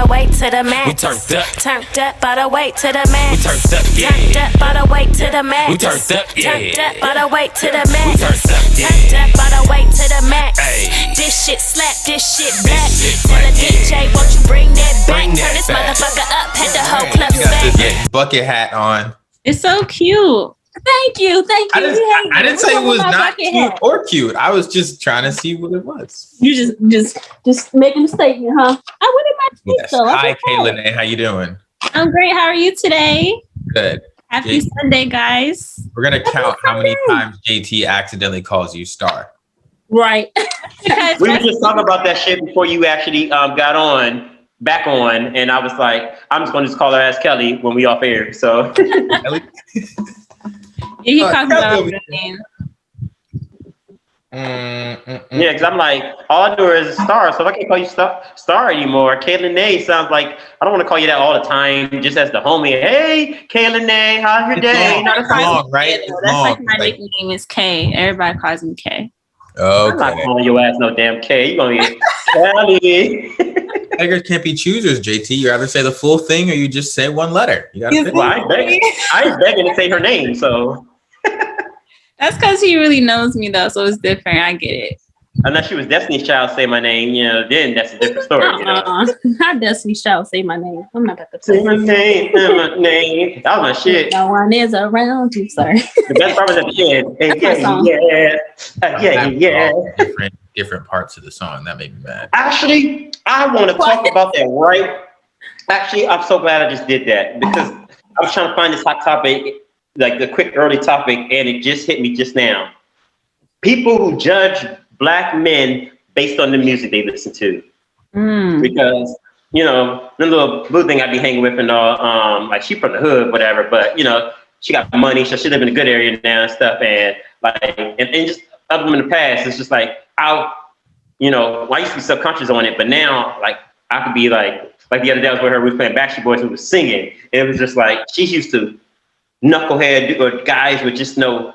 the way to the max. We Turned up by the way to the max. We turned up, yeah. Turned up by the way to the max. We turned up, yeah. Turned up by the way to the max. We turned up, yeah. Turned up by the way to the max. Ay. This shit slap, this shit black. shit Tell the black, DJ, won't you bring that back? Bring Turn that this back. motherfucker up, had the whole club You got back. this bucket hat on. It's so cute. Thank you. I didn't say it was not cute or cute. I was just trying to see what it was. You just making a statement, huh? I wouldn't mind Yes. so. Hi, Lene. How you doing? I'm great. How are you today? Good. Happy JT. Sunday, guys. We're gonna count how many times JT accidentally calls you Star. Right. We were just talking about that shit before you actually got back on, and I was like, I'm just gonna call her as Kelly when we off air. So You can talk about Kelly. her name. yeah, because I'm like, all I do is Star, so if I can't call you Star anymore, Lene sounds like I don't want to call you that all the time, just as the homie. Hey, Lene, how's your day? It's long, right? That's It's like long. my nickname is K. Everybody calls me K. I'm not Okay. calling your ass no damn K. You gonna get Kelly? Beggars can't be choosers, JT. You either say the full thing or you just say one letter. You gotta pick. Well, I ain't begging to say her name, so That's because he really knows me, though, so it's different. I get it. unless she was Destiny's Child, say my name, then that's a different story. You know? Not Destiny Child, say my name. I'm not about to Say say my name, say my name. That was my shit. No one is around you, sorry. The best part was at the end. Hey, That's my song. yeah. Different parts of the song. That made me mad. Actually, I want to talk about that right. Actually, I'm so glad I just did that because I was trying to find this hot topic, like the quick early topic, and it just hit me just now. People who judge Black men based on the music they listen to. Because, the little blue thing I be hanging with and all, like she from the hood, whatever, but she got money, so she live in a good area now and stuff, and just other than in the past, it's just like I used to be subconscious on it, but now like I could be like the other day I was with her, we was playing Backstreet Boys, we was singing, and it was just like she's used to knucklehead or guys with just no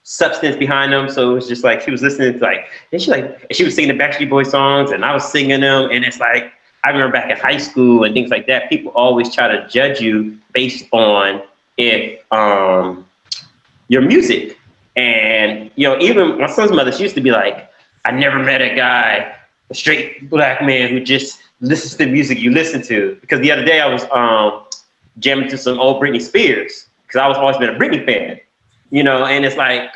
substance behind them, so it was just like she was listening to she was singing the Backstreet Boys songs, and I was singing them, and it's like I remember back in high school and things like that, people always try to judge you based on if your music. And even my son's mother, she used to be like, I never met a guy, a straight Black man who just listens to the music you listen to. Because the other day I was jamming to some old Britney Spears, because I was always been a Britney fan, and it's like,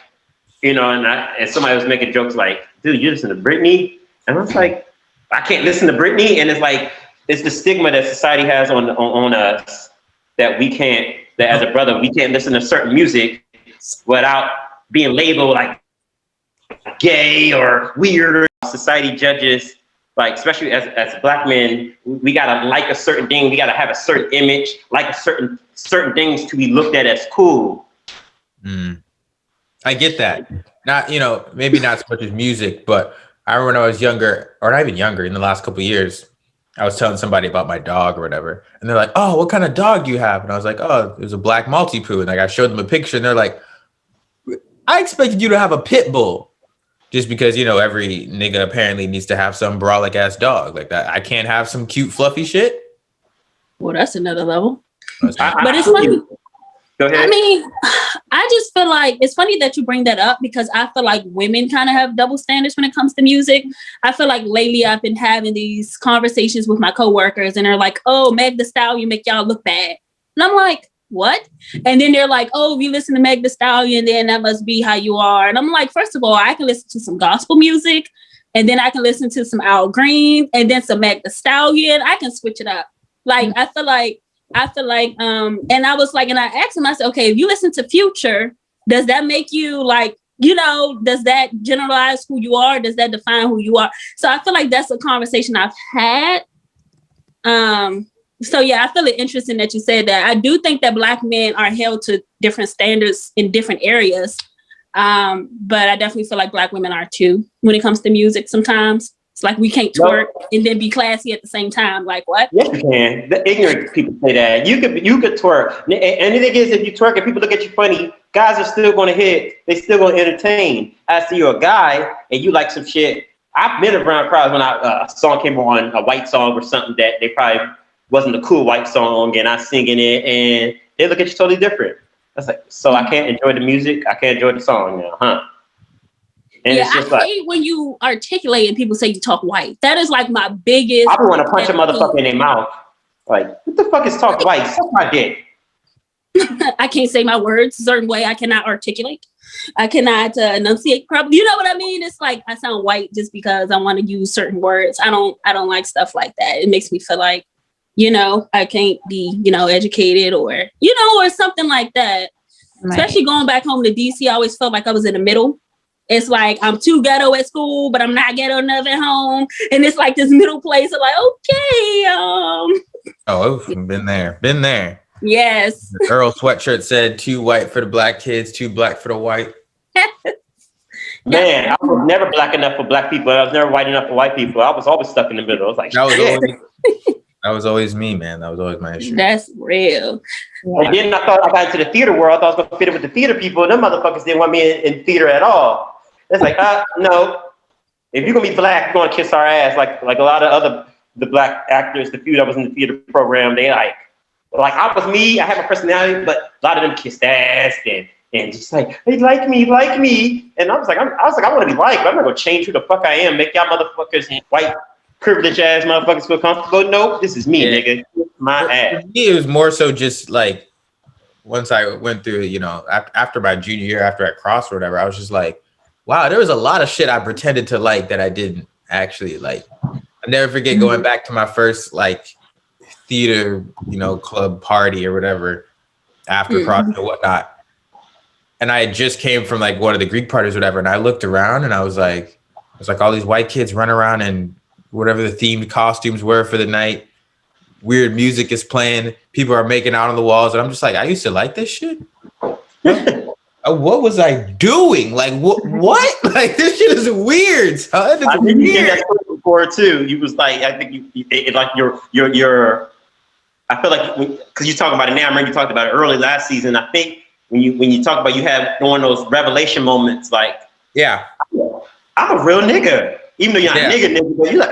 and somebody was making jokes like, dude, you listen to Britney? And I was like, I can't listen to Britney. And it's like, it's the stigma that society has on us that that as a brother, we can't listen to certain music without being labeled like gay or weird. Society judges, like, especially as Black men, we gotta like a certain thing, we gotta have a certain image, like certain things to be looked at as cool. I get that. Not, maybe not so much as music, but I remember when I was younger, or not even younger, in the last couple of years, I was telling somebody about my dog or whatever, and they're like, "Oh, what kind of dog do you have?" And I was like, "Oh, it was a black Maltipoo." And like I showed them a picture, and they're like, "I expected you to have a pit bull," just because every nigga apparently needs to have some brolic ass dog like that. I can't have some cute fluffy shit. Well, that's another level. But it's funny. Go ahead. I mean, I just feel like it's funny that you bring that up because I feel like women kind of have double standards when it comes to music. I feel like lately I've been having these conversations with my coworkers and they're like, "Oh, Meg Thee Stallion make y'all look bad." And I'm like, "What?" And then they're like, "Oh, if you listen to Meg Thee Stallion, then that must be how you are." And I'm like, first of all, I can listen to some gospel music and then I can listen to some Al Green and then some Meg Thee Stallion. I can switch it up. Like, I feel like, and I was like, and I asked him, I said, okay, if you listen to Future, does that make you like, does that generalize who you are? Does that define who you are? So I feel like that's a conversation I've had. So yeah, I feel it interesting that you said that. I do think that Black men are held to different standards in different areas. But I definitely feel like Black women are too when it comes to music sometimes. It's like we can't twerk and then be classy at the same time. Like what? Yes, you can. The ignorant people say that. You could twerk. And the thing is, if you twerk and people look at you funny, guys are still going to hit. They still going to entertain. As to you're a guy and you like some shit, I've been around crowds when a song came on, a white song or something that they probably wasn't a cool white song, and I singing it, and they look at you totally different. That's like, so I can't enjoy the music, I can't enjoy the song now, huh? And it's just I hate when you articulate and people say you talk white. That is like my biggest. I want to punch a motherfucker in their mouth. Like, what the fuck is talk white? Suck my dick. I can't say my words a certain way. I cannot articulate. I cannot enunciate properly. You know what I mean? It's like I sound white just because I want to use certain words. I don't like stuff like that. It makes me feel like, I can't be, educated or, or something like that. Right. Especially going back home to DC, I always felt like I was in the middle. It's like I'm too ghetto at school, but I'm not ghetto enough at home. And it's like this middle place of like, okay. Oh, been there. Yes. The Earl sweatshirt said too white for the black kids, too black for the white. Man, I was never black enough for black people. I was never white enough for white people. I was always stuck in the middle. I was like, that was always me, man. That was always my issue. That's real. And then I thought I got into the theater world. I thought I was going to fit in with the theater people. And them motherfuckers didn't want me in theater at all. It's like, no. If you're going to be black, you're going to kiss our ass. Like a lot of the black actors, the few that was in the theater program, they like I was me. I had my personality, but a lot of them kissed ass and just like, they like me. And I was like, I want to be liked, but I'm not going to change who the fuck I am. Make y'all motherfuckers white, privileged ass motherfuckers feel comfortable. Nope, this is me, nigga. My ass. For me, it was more so just like, once I went through, after my junior year, after at Cross or whatever, I was just like, wow, there was a lot of shit I pretended to like that I didn't actually like. I never forget going back to my first like theater, club party or whatever after Cross or whatnot. And I just came from like one of the Greek parties or whatever. And I looked around and I was like all these white kids run around in whatever the themed costumes were for the night. Weird music is playing. People are making out on the walls. And I'm just like, I used to like this shit. What was I doing? Like, what? Like, this shit is weird, son. I think you did that before too. You was like, I think your I feel like because you're talking about it now. I remember you talked about it early last season. I think when you talk about you have one of those revelation moments, like, yeah, I'm a real nigga, even though you're not a nigga, but you're like,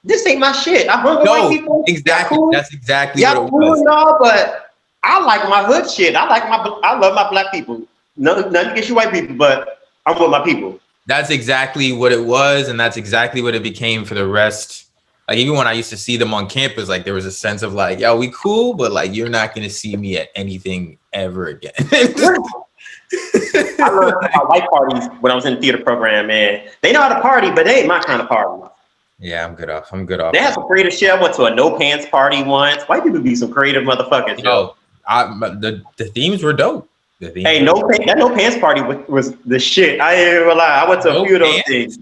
this ain't my shit. I hung with white people. Exactly. Cool. That's exactly what it was. Y'all, but I like my hood shit. I love my black people. Nothing against you white people, but I'm with my people. That's exactly what it was, and that's exactly what it became for the rest. Like, even when I used to see them on campus, like, there was a sense of like, yo, we cool, but like, you're not going to see me at anything ever again. I learned about white parties when I was in the theater program, man. They know how to party, but they ain't my kind of party. Yeah, I'm good off. They had some creative shit. I went to a no pants party once. White people be some creative motherfuckers. The themes were dope. Hey, that no pants party was the shit. I ain't gonna lie. I went to a few of those things.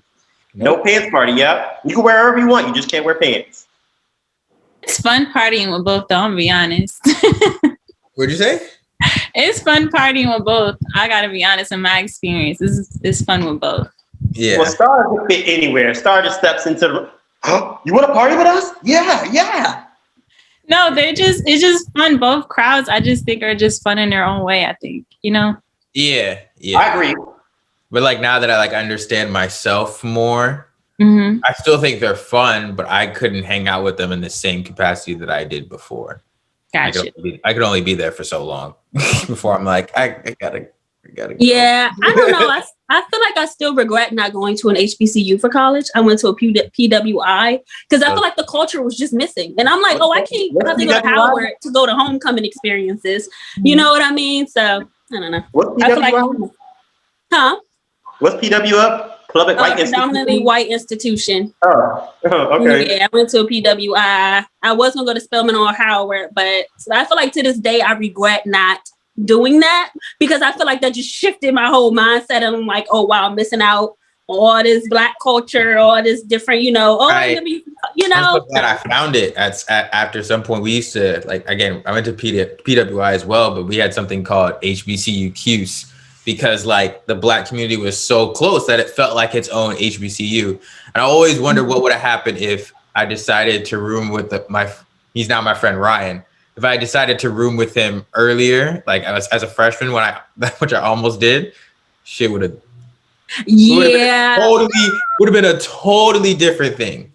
No pants party, yeah. You can wear whatever you want. You just can't wear pants. It's fun partying with both, though, I'm gonna be honest. What'd you say? It's fun partying with both. I gotta be honest, in my experience, it's fun with both. Yeah. Well, Star can fit anywhere. Star just steps into the, you want to party with us? Yeah. No, it's just fun. Both crowds, I just think, are just fun in their own way, I think, Yeah. I agree. But like, now that I like understand myself more, I still think they're fun, but I couldn't hang out with them in the same capacity that I did before. Gotcha. I could only be there for so long before I'm like, I gotta go. Yeah, I don't know. I feel like I still regret not going to an HBCU for college. I went to a PWI because I feel like the culture was just missing. And I'm like, I can't have to go to Howard to go to homecoming experiences. You know what I mean? So I don't know. What's I feel like, what's PW up? Public white institution? Predominantly white institution. Oh, okay. Yeah, I went to a PWI. I was gonna go to Spelman or Howard, but I feel like to this day I regret not doing that because I feel like that just shifted my whole mindset. And I'm like, oh wow, I'm missing out on all this black culture, all this different, I'm so glad so, I found it after some point. We used to, like, again, I went to PWI as well, but we had something called HBCUs because like the black community was so close that it felt like its own HBCU. And I always wondered what would have happened if I decided to room with he's now my friend Ryan. If I decided to room with him earlier, like as a freshman, which I almost did, shit would have Yeah. Would have been a totally different thing.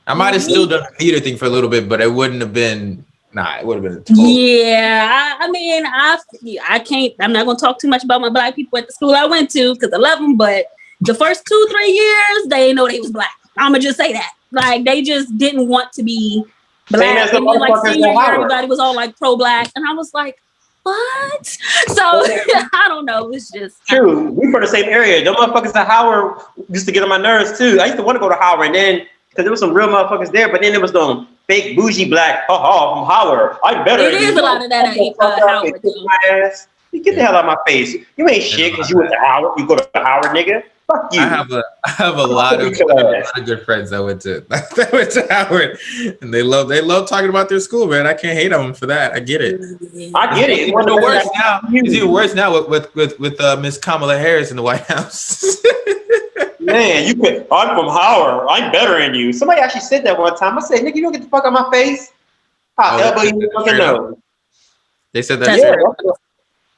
I might have still done a theater thing for a little bit, but it wouldn't have been. Nah, it would have been a total. Yeah, I mean, I can't. I'm not gonna talk too much about my black people at the school I went to because I love them. But the first 2-3 years, they didn't know they was black. I'ma just say that. Like they just didn't want to be black. And then, like senior year, everybody was all like pro-black, and I was like, what? So I don't know. It's just true. We from the same area. Them motherfuckers at Howard used to get on my nerves too. I used to want to go to Howard, and then because there was some real motherfuckers there, but then there was some fake bougie black from Howard. I'm better. It is a lot of that at Howard. You get the hell out of my face. You ain't shit because you went to Howard. You go to Howard, nigga. Fuck you. I have a lot of good friends that went to Howard, and they love talking about their school, man. I can't hate on them for that. I get it. I get it. It's even worse now with Miss Kamala Harris in the White House. Man, I'm from Howard. I'm better than you. Somebody actually said that one time. I said, nigga, you don't get the fuck out of my face. I'll elbow you in the fucking nose. They said that. Yeah,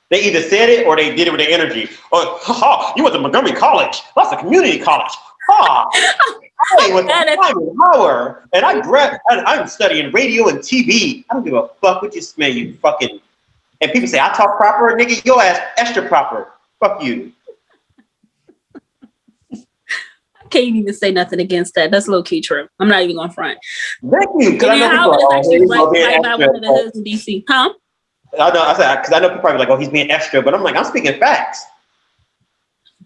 they either said it or they did it with their energy. Oh, you went to Montgomery College. That's a community college. I went to Howard, and I'm studying radio and TV. I don't give a fuck what you smell, you fucking. And people say I talk proper, nigga. Your ass extra proper. Fuck you. Can't even say nothing against that. That's low key true. I'm not even gonna front. Thank you. Because I know Howard is actually right by one of the hoods in DC. Huh? I said because I know people are like, oh, he's being extra, but I'm like, I'm speaking facts.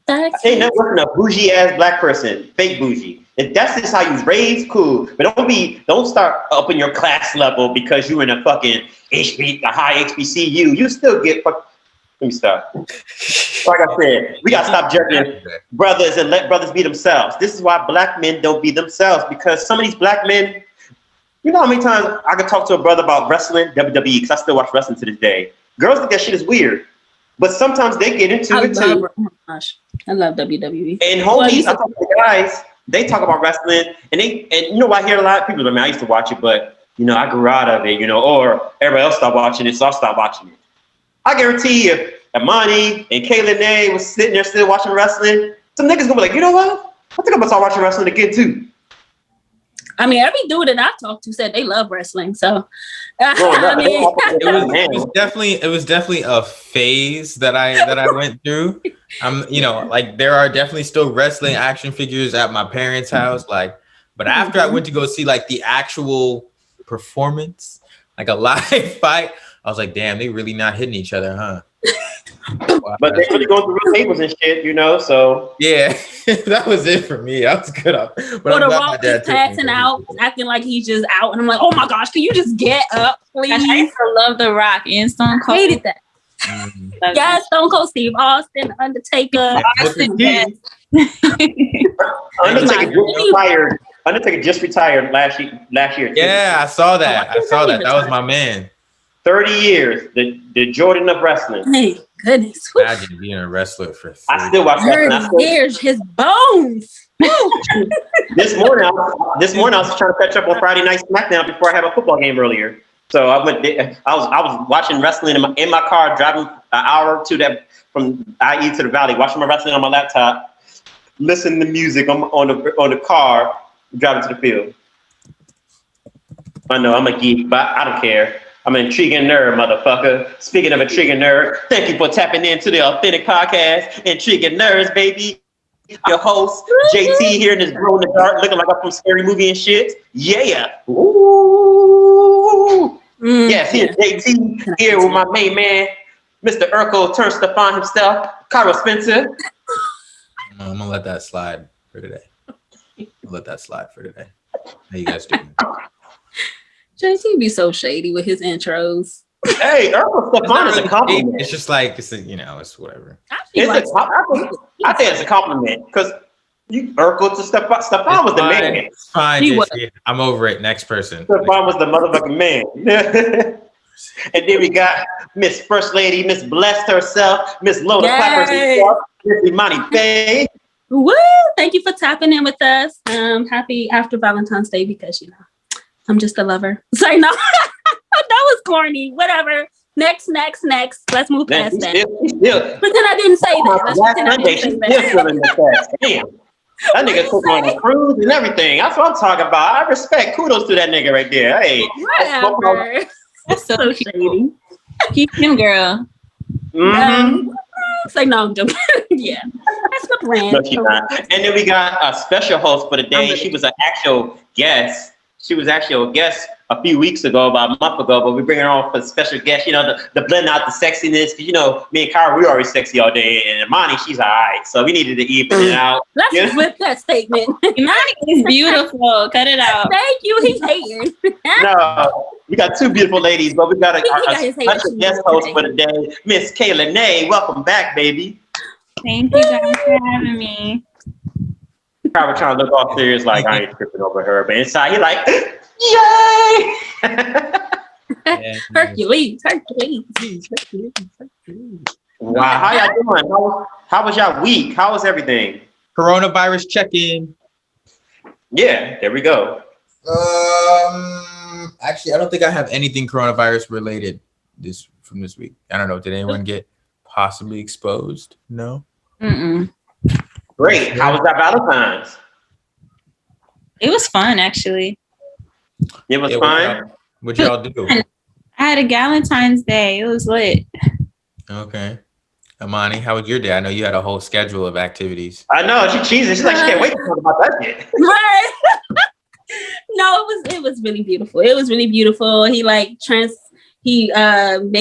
Facts. I ain't never working a bougie ass black person, fake bougie. If that's just how you was raised, cool. But don't start up in your class level because you in a fucking a high HBCU. You still get fuck. Let me stop. Like I said, we gotta stop judging brothers and let brothers be themselves. This is why black men don't be themselves, because some of these black men, you know how many times I could talk to a brother about wrestling, WWE, because I still watch wrestling to this day. Girls think that shit is weird, but sometimes they get into it too. Oh my gosh, I love WWE. And homies, I talk to the guys, they talk about wrestling, and you know, I hear a lot of people. I mean, I used to watch it, but you know, I grew out of it, you know, or everybody else stopped watching it, so I stopped watching it. I guarantee you, if Imani and Lene was sitting there still watching wrestling, some niggas gonna be like, you know what? I think I'm gonna start watching wrestling again too. I mean, every dude that I talked to said they love wrestling. So, I mean, it was definitely a phase that I went through. You know, like there are definitely still wrestling action figures at my parents' house. Like, but after I went to go see like the actual performance, like a live fight, I was like, damn, they really not hitting each other, huh? Wow. But they're really going through real tables and shit, you know, so. Yeah, that was it for me. I was good up. But I'm glad my dad passing out, acting like he's just out. And I'm like, oh my gosh, can you just get up, please? I used to love The Rock and Stone Cold. I hated that. Yeah, Stone Cold, Steve Austin, Undertaker. Undertaker just retired last year. Yeah, I saw that. That was my man. 30 years, the Jordan of wrestling. Hey, goodness. Imagine being a wrestler for 30 I still watch wrestling. 30 years, his bones. This morning, I was trying to catch up on Friday Night SmackDown before I had a football game earlier. So I was watching wrestling in my car, driving an hour or two from IE to the Valley, watching my wrestling on my laptop, listening to music on the car, driving to the field. I know I'm a geek, but I don't care. I'm an intriguing nerd, motherfucker. Speaking of intriguing nerd, thank you for tapping into the Authentic Podcast, Intriguing Nerds, baby. Your host, JT, here in this glow in the dark, looking like I'm from Scary Movie and shit. Yeah. Ooh. Yes, here's JT, here with my main man, Mr. Urkel Turnstefan himself, Cairo Spencer. I'm gonna let that slide for today. How you guys doing? JT be so shady with his intros. Hey, Urkel Stefan is a compliment. It's just like it's whatever. I think it's a compliment because Urkel to Stefan was the man. It's fine. I'm over it. Next person. Stefan was the motherfucking man. And then we got Miss First Lady, Miss Blessed herself, Miss Lola Clappers herself, Miss Imani Faye. Woo! Thank you for tapping in with us. Happy after Valentine's Day because I'm just a lover. Sorry, no. That was corny. Whatever. Next. Let's move Man, past that. still, Pretend I didn't say that. Let's last pretend I Sunday, didn't she's say still that. feeling the test. Damn. That nigga took on a cruise and everything. That's what I'm talking about. I respect. Kudos to that nigga right there. Hey. Whatever. That's so So cute. shady. Keep him, girl. Mm-hmm. It's like, no, I'm joking. Yeah. That's my plan. No, she's not. And then we got a special host for the day. She was an actual guest. She was actually a guest a few weeks ago, about a month ago, but we bring her on for a special guest, you know, to blend out the sexiness. Because, you know, me and Kyra, we always sexy all day. And Imani, she's all right. So we needed to even it out. Let's flip that statement. Imani is beautiful. Cut it out. Thank you. He's hating. No, we got two beautiful ladies, but we got He got a his hate special issues guest host today. for the day, Miss Lene. Welcome back, baby. Thank you guys for having me. Kyra trying to look all serious, like I ain't tripping over her, but inside he like, yay! Hercules. Wow, how y'all doing? How was y'all week? How was everything? Coronavirus check-in. Yeah, there we go. Actually, I don't think I have anything coronavirus related from this week. I don't know. Did anyone get possibly exposed? No. Mm-mm. Great. How was that Valentine's? It was fun, actually. It was Yeah, fine. What'd y'all do? I had a Valentine's Day. It was lit. Okay. Imani, how was your day? I know you had a whole schedule of activities. I know she cheesy. She's like she can't wait to talk about that shit. Right. No, it was really beautiful. It was really beautiful. He made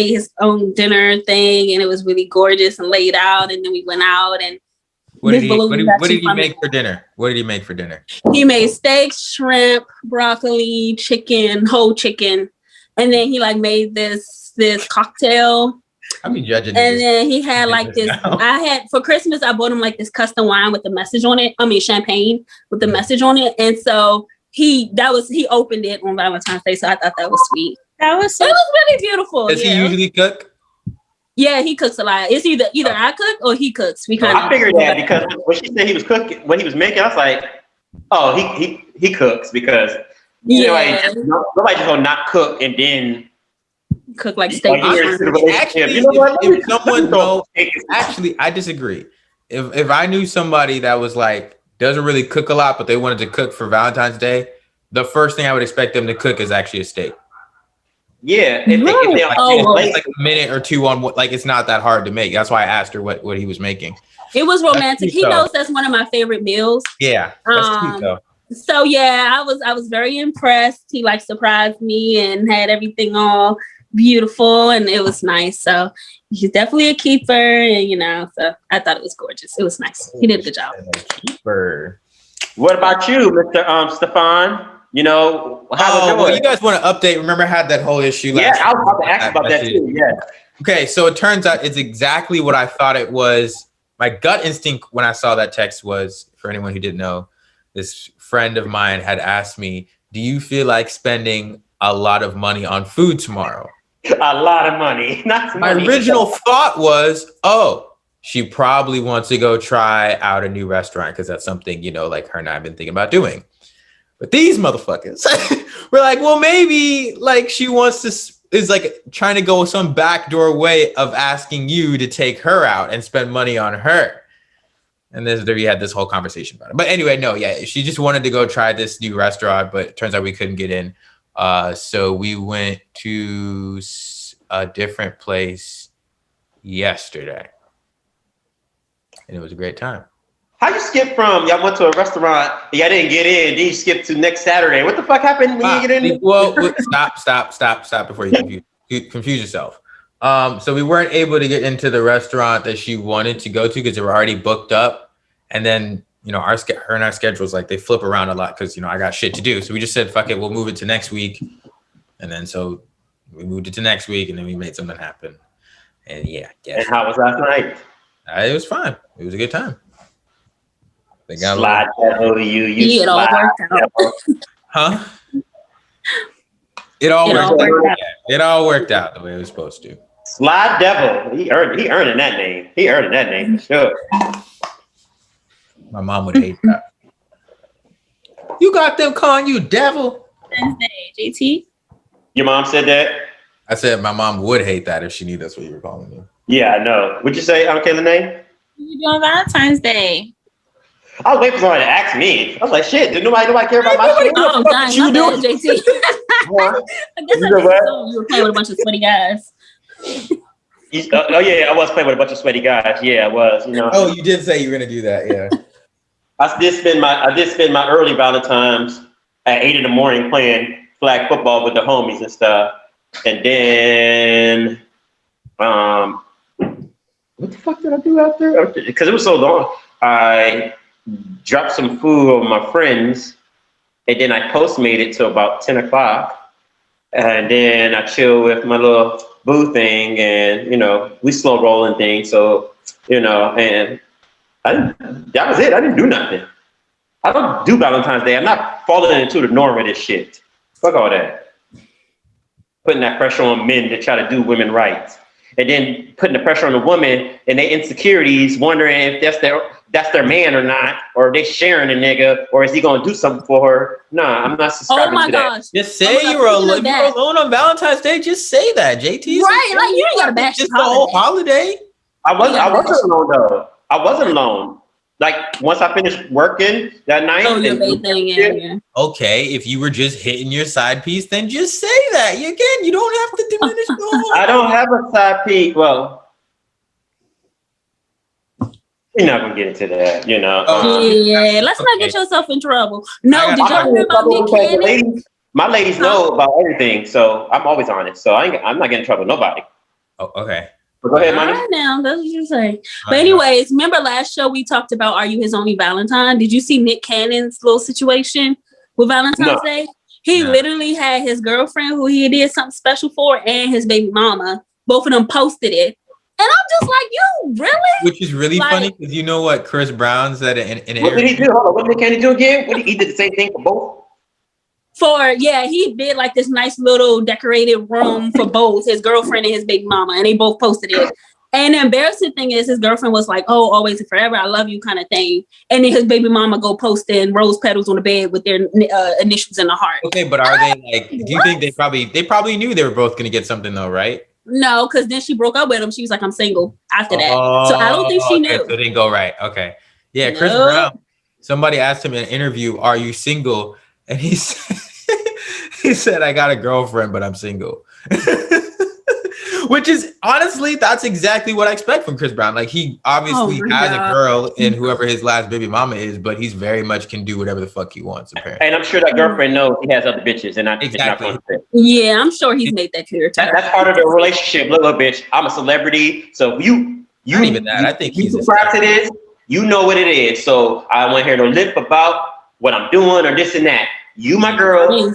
his own dinner thing, and it was really gorgeous and laid out. And then we went out and What did he make for dinner? What did he make for dinner? He made steak, shrimp, broccoli, chicken, whole chicken, and then he made this cocktail. I mean, judging. And then he had this. now. I had for Christmas. I bought him this custom wine with the message on it. I mean, champagne with the message on it. And so he opened it on Valentine's Day. So I thought that was sweet. That was so It was really beautiful. Does he usually cook? Yeah, he cooks a lot. It's either I cook or he cooks. We kind of. I figured that because when she said he was cooking, what he was making, I was like, oh, he cooks because nobody just gonna not cook and then cook steak. Actually, You know what? if someone knows, actually, I disagree. If I knew somebody that was doesn't really cook a lot, but they wanted to cook for Valentine's Day, the first thing I would expect them to cook is actually a steak. Yeah, if a minute or two on what, it's not that hard to make. That's why I asked her what he was making. It was romantic. He cute, knows that's one of my favorite meals. Yeah, that's cute though. So yeah, I was very impressed. He surprised me and had everything all beautiful, and it was nice. So he's definitely a keeper, and so I thought it was gorgeous. It was nice. He did a good job. Keeper. What about you, Mr. Stefan? How was it? Well, you guys want to update? Remember, I had that whole issue last Yeah, I was about to ask about that too. Yeah. Okay, so it turns out it's exactly what I thought it was. My gut instinct when I saw that text was, for anyone who didn't know, this friend of mine had asked me, do you feel like spending a lot of money on food tomorrow? A lot of money. Not My money. original thought was, she probably wants to go try out a new restaurant because that's something, her and I have been thinking about doing. But these motherfuckers were well, maybe she wants to is trying to go some backdoor way of asking you to take her out and spend money on her. And we had this whole conversation about it. But anyway, no, yeah, she just wanted to go try this new restaurant, but it turns out we couldn't get in. So we went to a different place yesterday. And it was a great time. How you skip from y'all went to a restaurant and y'all didn't get in, then you skip to next Saturday? What the fuck happened when you get in? Well, stop before you confuse yourself. So we weren't able to get into the restaurant that she wanted to go to because they were already booked up. And then, her and our schedules, they flip around a lot because, I got shit to do. So we just said, fuck it, we'll move it to next week. And then so we moved it to next week and then we made something happen. And yeah. And how was last night? It was fine. It was a good time. They got slide that over you. It all worked out. Huh? It all worked out. It all worked out the way it was supposed to. Slide Devil. He earning that name. He earning that name for sure. My mom would hate that. You got them calling you devil. Wednesday, JT. Your mom said that? I said my mom would hate that if she knew that's what you were calling me. Yeah, I know. Would you say, okay, Lene? What you doing Valentine's Day? I was waiting for somebody to ask me. I was like, shit, did nobody care about my shit? Oh, dang, my bad, JT. I guess I just assumed you were playing with a bunch of sweaty guys. Oh yeah, I was playing with a bunch of sweaty guys. Yeah, I was. You know. Oh, you did say you were gonna do that. Yeah. I did spend my early Valentines at 8 a.m. playing flag football with the homies and stuff. And then, what the fuck did I do after? Because it was so long. I dropped some food on my friends, and then I Postmated till about 10 o'clock. And then I chilled with my little boo thing, and we slow rolling things. So and that was it. I didn't do nothing. I don't do Valentine's Day. I'm not falling into the norm of this shit. Fuck all that. Putting that pressure on men to try to do women rights, and then putting the pressure on the woman and their insecurities, wondering if that's their man or not, or they sharing a nigga, or is he gonna do something for her? Nah, I'm not subscribing to that. Just say you were alone on Valentine's Day. Just say that, JT. Right, like you ain't gotta bash just the whole holiday. I wasn't alone though. I wasn't alone. Like once I finished working that night. Okay, if you were just hitting your side piece, then just say that. You don't have to diminish the whole. I don't have a side piece. Well, we're not gonna get into that, Yeah, let's not get yourself in trouble. No, did y'all hear about Nick Cannon? My ladies know about everything, so I'm always honest. So I'm not getting in trouble with nobody. Oh, okay. But go ahead, Money. All right now, that's what you say. But anyways, remember last show we talked about Are You His Only Valentine? Did you see Nick Cannon's little situation with Valentine's Day? He literally had his girlfriend who he did something special for and his baby mama. Both of them posted it. And I'm just like, you really? Which is really funny because you know what Chris Brown said in what did he do? Hold on, what did Candy do again? He did the same thing for both? He did like this nice little decorated room for both his girlfriend and his baby mama, and they both posted it. And the embarrassing thing is his girlfriend was like, oh, always and forever, I love you kind of thing. And then his baby mama go posting rose petals on the bed with their initials in the heart. Okay, but are they like, do you think they probably knew they were both going to get something though, right? No, because then she broke up with him. She was like, I'm single after that. So I don't think she knew. So it didn't go right. Okay. Yeah, Chris Brown, somebody asked him in an interview, are you single? And he said, I got a girlfriend, but I'm single. Which is honestly, that's exactly what I expect from Chris Brown. Like he obviously has a girl in whoever his last baby mama is, but he's very much can do whatever the fuck he wants, apparently. And I'm sure that girrtfriend knows he has other bitches and exactly. Not going to Yeah, I'm sure he's made that clear. That's part of the relationship. Little bitch, I'm a celebrity. So you not even that. I think he's subscribe to this. You know what it is. So I won't hear no lip about what I'm doing or this and that. You my girl.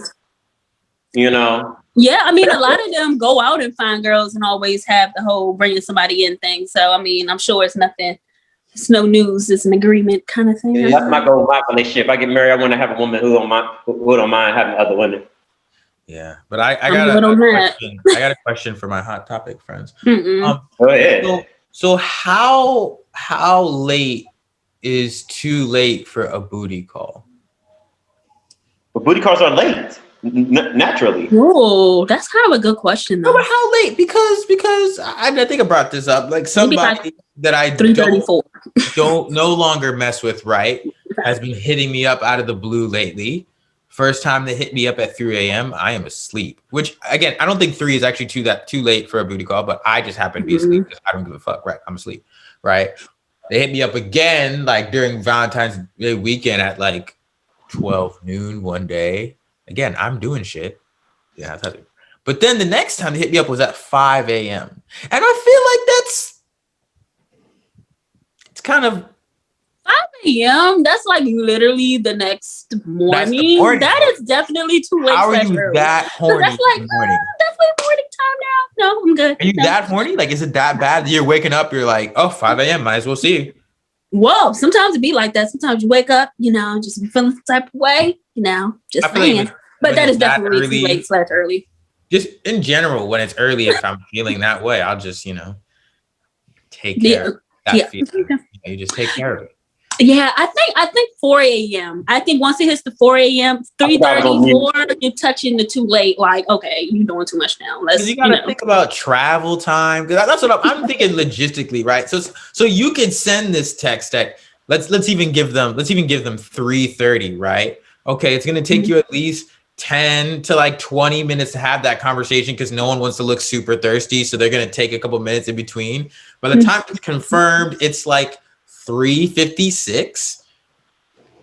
Yeah, I mean, a lot of them go out and find girls and always have the whole bringing somebody in thing. So, I mean, I'm sure it's nothing. It's no news. It's an agreement kind of thing. Yeah, that's my goal, my relationship. If I get married, I want to have a woman who don't mind having other women. Yeah, but I got a question. I got a question for my hot topic friends. Go ahead. So how late is too late for a booty call? But booty calls are late. Naturally. Oh, that's kind of a good question though. No, but how late? Because I think I brought this up. Like somebody that I don't no longer mess with, right, has been hitting me up out of the blue lately. First time they hit me up at 3 a.m., I am asleep. Which again, I don't think 3 is actually too late for a booty call, but I just happen to be asleep because I don't give a fuck. Right, I'm asleep. Right. They hit me up again, like during Valentine's Day weekend at like 12 noon one day. Again, I'm doing shit. Yeah, that's it. But then the next time they hit me up was at 5 a.m. And I feel like it's kind of 5 a.m. That's like literally the next morning. That is definitely too late. How are you that horny? That's like definitely morning time now. No, I'm good. Are you that horny? Like, is it that bad? You're waking up, you're like, oh, 5 a.m. Might as well see you. Whoa, sometimes it be like that. Sometimes you wake up, just be feeling some type of way, just saying. But that is definitely too late / early. Just in general, when it's early, if I'm feeling that way, I'll just, take care of that feeling. You just take care of it. Yeah, I think 4 a.m. I think once it hits the 4 a.m., 3:30, 4, you're touching the too late. Like, okay, you're doing too much now. Let's You gotta think about travel time, because that's what I'm thinking logistically, right? So you could send this text at let's even give them 3:30, right? Okay, it's gonna take you at least 10 to like 20 minutes to have that conversation, because no one wants to look super thirsty, so they're gonna take a couple minutes in between. By the time it's confirmed, it's like 3:56.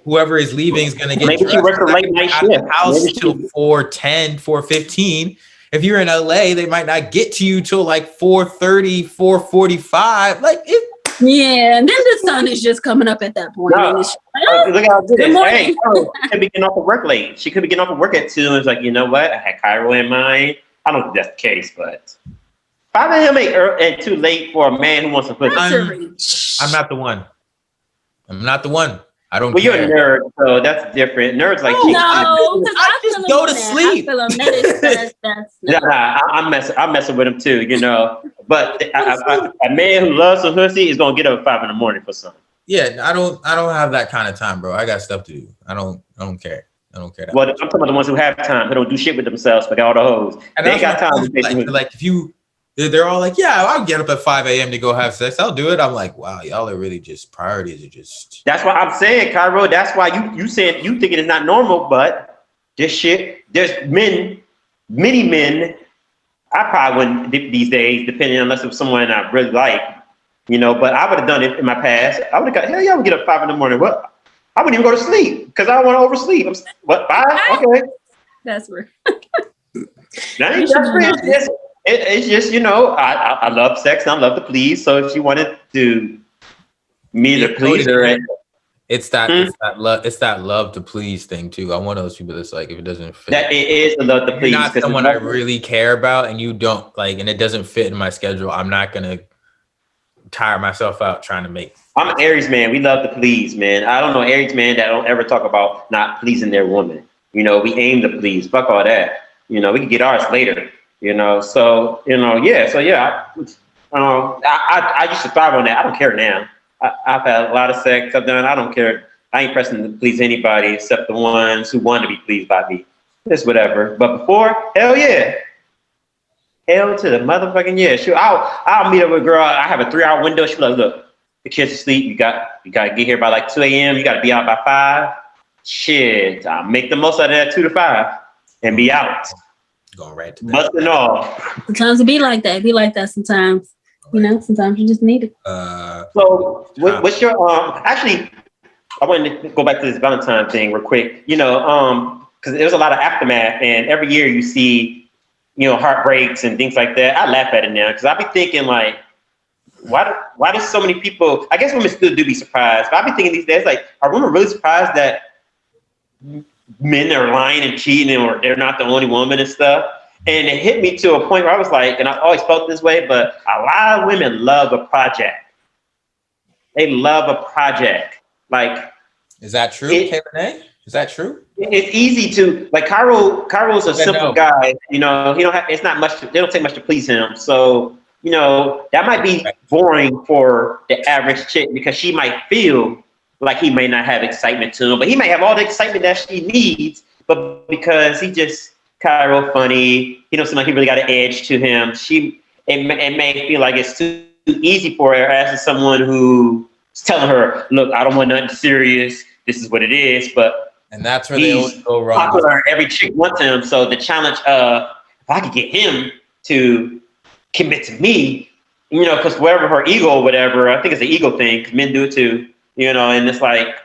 Whoever is leaving is going to get maybe she works a late night out of shift. the house till 4:10, 4:15. If you're in LA, they might not get to you till like 4:30, 4:45. Like it. Yeah, and then the sun is just coming up at that point. No. And it's Look how good Good it is. morning. Hey, she could be getting off of work late. She could be getting off of work at 2 and it's like, you know what? I had Cairo in mind. I don't think that's the case, but 5 a.m. ain't too late for a man who wants to put. I'm not the one. I'm not the one. I don't Well, care. you're a nerd, so that's different. Nerds like no, because I just go to sleep. I feel him. That's Nah, I'm messing with him too, you know. But a man who loves some pussy is gonna get up at 5 a.m. for something. Yeah, I don't have that kind of time, bro. I got stuff to do. I don't care. I don't care. Well, I'm talking about the ones who have time, who don't do shit with themselves, but all the hoes. And they ain't got time to take like if you, they're all like, yeah, I'll get up at 5 a.m. to go have sex. I'll do it. I'm like, wow, y'all are really just priorities are just. That's why I'm saying, Cairo. That's why you said you think it is not normal, but this shit. There's many men. I probably wouldn't these days, depending unless it was someone I really like, you know. But I would have done it in my past. I would have got hell yeah. I would get up 5 a.m. What? I wouldn't even go to sleep because I don't want to oversleep. What? 5? Okay. That's weird. It's just, you know, I love sex and I love to please. So if she wanted to me to please her, it's that love to please thing too. I'm one of those people that's like, if it doesn't fit, that it is the love to please. You're not someone I really care about, and you don't like, and it doesn't fit in my schedule. I'm not gonna tire myself out trying to make. I'm an Aries man. We love to please, man. I don't know Aries man that don't ever talk about not pleasing their woman. You know, we aim to please. Fuck all that. You know, we can get ours later. You know, so you know, yeah. So yeah, I used to thrive on that. I don't care now. I've had a lot of sex. I've done. I don't care. I ain't pressing to please anybody except the ones who want to be pleased by me. It's whatever. But before, hell yeah. Hell to the motherfucking yeah. Sure, I'll meet up with a girl. I have a 3-hour window. She's like, look, the kids asleep. You got to get here by like 2 a.m. You got to be out by 5. Shit, I'll make the most out of that 2 to 5 and be out. Going right to bed. Busting off. Sometimes it be like that. It be like that sometimes. You know, sometimes you just need it. So what's your actually I wanted to go back to this Valentine thing real quick. You know, because there's a lot of aftermath, and every year you see, you know, heartbreaks and things like that. I laugh at it now because I be thinking like, why do so many people? I guess women still do be surprised, but I be thinking these days like, are women really surprised that men are lying and cheating, or they're not the only woman and stuff? And it hit me to a point where I was like, and I always felt this way, but a lot of women love a project. They love a project. Like, is that true, Lene? Is that true? It's easy to like. Cairo's a simple guy. You know, he don't have. It's not much. They don't take much to please him. So you know that might be boring for the average chick because she might feel like he may not have excitement to him, but he might have all the excitement that she needs. But because he just Cairo funny, he don't seem like he really got an edge to him. It may feel like it's too easy for her as someone who is telling her, "Look, I don't want nothing serious. This is what it is." And that's where they always go wrong. Popular, every chick wants him. So the challenge of if I could get him to commit to me, you know, because wherever her ego or whatever, I think it's an ego thing. Because men do it too, you know. And it's like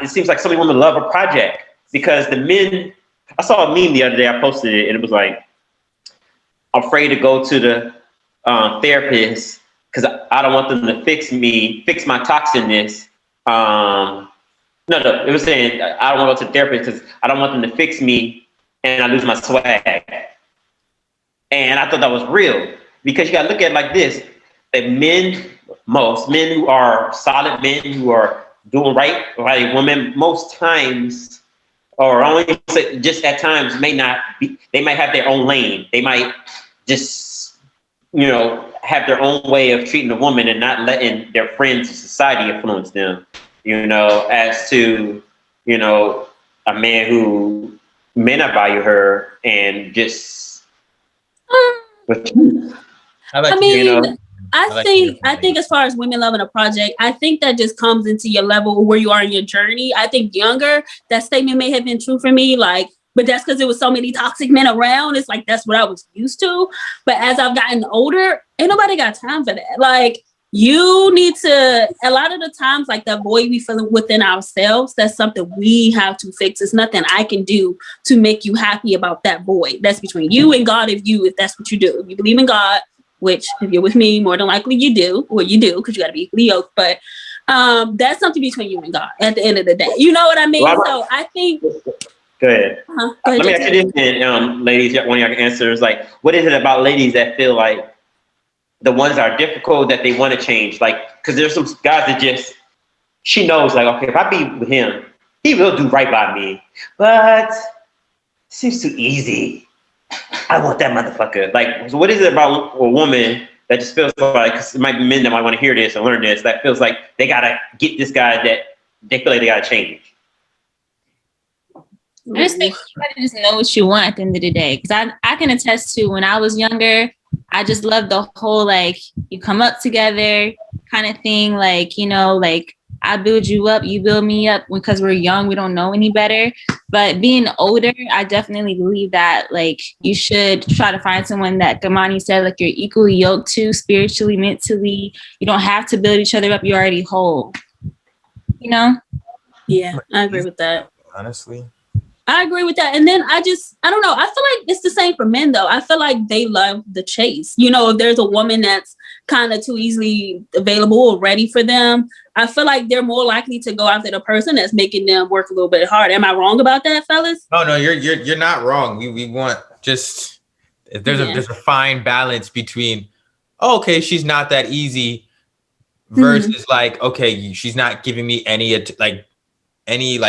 it seems like so many women love a project because the men. I saw a meme the other day. I posted it, and it was like, "I'm afraid to go to the therapist because I don't want them to fix my toxicness." No, it was saying I don't want to go to the therapist because I don't want them to fix me and I lose my swag. And I thought that was real because you got to look at it like this: that most men who are solid men who are doing right by a woman, most times. Or only just at times may not be, they might have their own lane. They might just, you know, have their own way of treating a woman and not letting their friends or society influence them. as to, a man who may not value her and just, I mean, like I think as far as women loving a project, I think that just comes into your level where you are in your journey. I think younger, that statement may have been true for me, like, but that's because there was so many toxic men around. It's like that's what I was used to. But as I've gotten older, ain't nobody got time for that. Like, you need to, a lot of the times, like the void we feel within ourselves, that's something we have to fix. It's nothing I can do to make you happy about that void. That's between you and God, if that's what you do. If you believe in God, which if you're with me, more than likely you do, or you do, because you got to be equally yoked. But that's something between you and God at the end of the day. You know what I mean? Well, so I think. Go ahead. Go ahead, Let me ask you this, then, ladies. One of y'all can answer is like, what is it about ladies that feel like the ones that are difficult that they want to change? Like, because there's some guys that just, she knows, like, okay, if I be with him, he will do right by me, but it seems too easy. I want that motherfucker. Like, so what is it about a woman that just feels like, because it might be men that might want to hear this and learn this, that feels like they gotta get this guy that they feel like they gotta change? I just think you gotta just know what you want at the end of the day. Because I can attest to when I was younger, I just loved the whole like you come up together kind of thing. Like, like I build you up, you build me up, because we're young, we don't know any better. But being older, I definitely believe that like you should try to find someone that Gamani said, like you're equally yoked to spiritually, mentally. You don't have to build each other up, you're already whole. Yeah, I agree with that. Honestly. I agree with that. And then I don't know. I feel like it's the same for men, though. I feel like they love the chase. If there's a woman that's kind of too easily available or ready for them, I feel like they're more likely to go after the person that's making them work a little bit hard. Am I wrong about that, fellas? No, you're not wrong. We want just, there's a fine balance between, okay, she's not that easy versus like, okay, she's not giving me any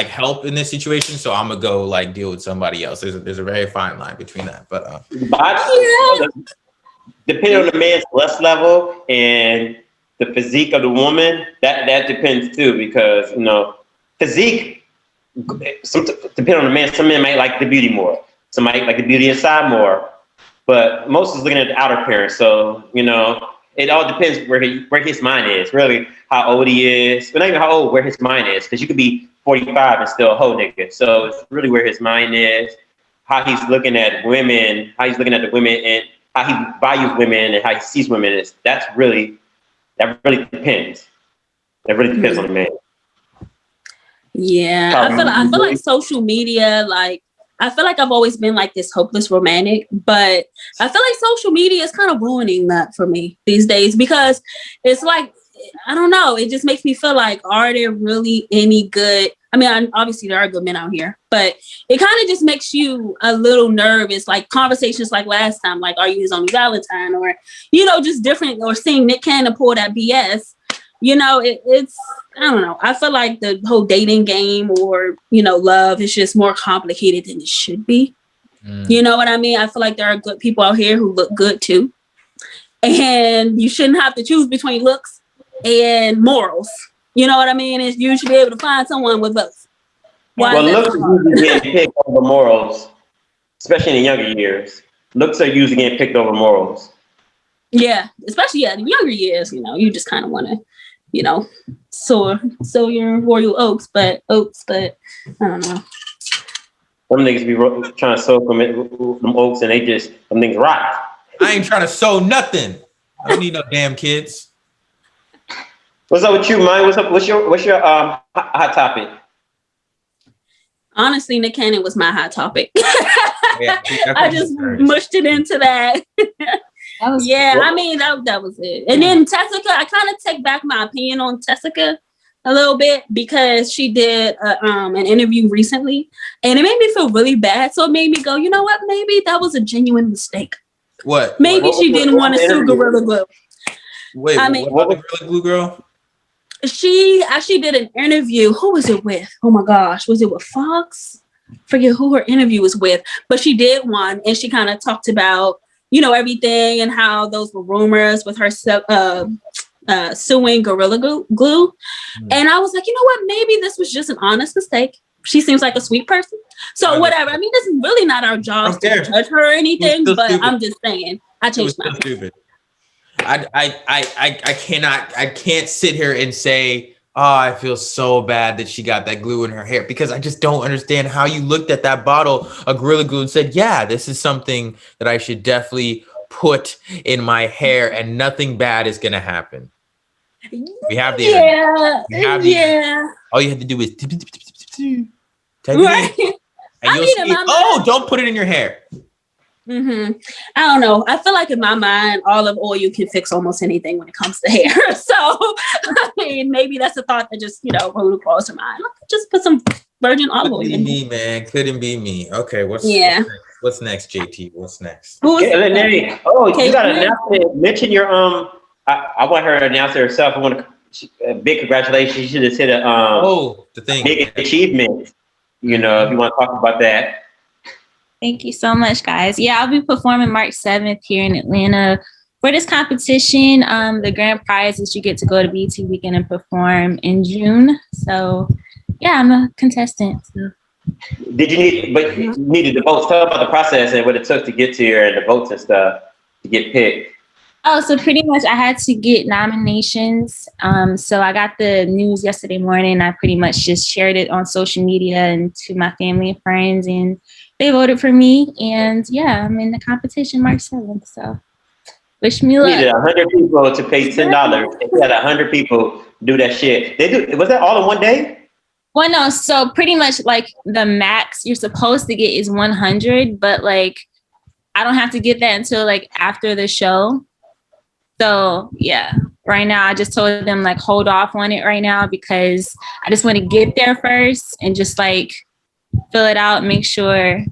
help in this situation, so I'm gonna go like deal with somebody else. There's a very fine line between that, but depending on the man's lust level and the physique of the woman, that depends too, because physique, depending on the man, some men might like the beauty more, some might like the beauty inside more, but most is looking at the outer appearance. So it all depends where his mind is, really, how old he is, but not even how old, where his mind is, because you could be 45 and still a whole nigga. So it's really where his mind is, how he's looking at women, and how he values women and how he sees women. That really depends. That really depends on the man. Yeah, I feel like social media, like, I feel like I've always been like this hopeless romantic, but I feel like social media is kind of ruining that for me these days, because it's like, I don't know, it just makes me feel like, are there really any good? I mean, obviously there are good men out here, but it kind of just makes you a little nervous, like conversations like last time, like, are you his only Valentine? Or, just different, or seeing Nick Cannon pull that BS. It's, I don't know. I feel like the whole dating game or, love is just more complicated than it should be. You know what I mean? I feel like there are good people out here who look good too. And you shouldn't have to choose between looks and morals. You know what I mean? You should be able to find someone with both. Looks are usually getting picked over morals, especially in the younger years. Looks are usually getting picked over morals. Yeah, especially in the younger years, you just kind of want to, sow your royal oats, but I don't know. Some niggas be trying to sow from oats, and them things rot. I ain't trying to sow nothing. I don't need no damn kids. What's up with you, Mine? What's your hot topic? Honestly, Nick Cannon was my hot topic. Yeah, I just mushed it into that. I mean, that was it. And then Tessica, I kind of take back my opinion on Tessica a little bit, because she did an interview recently, and it made me feel really bad. So it made me go, you know what? Maybe that was a genuine mistake. What? Maybe she didn't want to sue Gorilla Glue. Wait, what about the Gorilla Glue girl? She actually did an interview. Who was it with? Oh my gosh. Was it with Fox? Forget who her interview was with, but she did one, and she kind of talked about, everything and how those were rumors with her suing Gorilla Glue. And I was like, you know what? Maybe this was just an honest mistake. She seems like a sweet person. So whatever. I mean, this is really not our job to judge her or anything, but stupid. I'm just saying, I changed my opinion. I can't sit here and say, oh, I feel so bad that she got that glue in her hair, because I just don't understand how you looked at that bottle of Gorilla Glue and said, yeah, this is something that I should definitely put in my hair and nothing bad is going to happen. We have the all you have to do is type it in, and you'll see, oh, don't put it in your hair. I don't know. I feel like in my mind, olive oil can fix almost anything when it comes to hair. So, I mean, maybe that's a thought that just, rode across your mind. Just put some virgin olive oil. Couldn't be me, man. Couldn't be me. Okay, what's next, JT? What's next? Lene. Oh, you got to announce it. Mention your I want her to announce it herself. I want a big congratulations. You should have said the thing, big achievement. If you want to talk about that. Thank you so much, guys. Yeah, I'll be performing March 7th here in Atlanta for this competition. The grand prize is you get to go to BET Weekend and perform in June. So, yeah, I'm a contestant. So. Did you needed the votes? Tell about the process and what it took to get to here and the votes and stuff to get picked. Oh, so pretty much I had to get nominations. So I got the news yesterday morning. I pretty much just shared it on social media and to my family and friends, and they voted for me. And yeah, I'm in the competition March 7th. So wish me luck. You needed 100 people to pay $10. If you had 100 people do that shit, was that all in one day? Well, no. So pretty much like the max you're supposed to get is 100, but like I don't have to get that until like after the show. So yeah, right now I just told them like hold off on it right now because I just want to get there first and just like fill it out, make sure I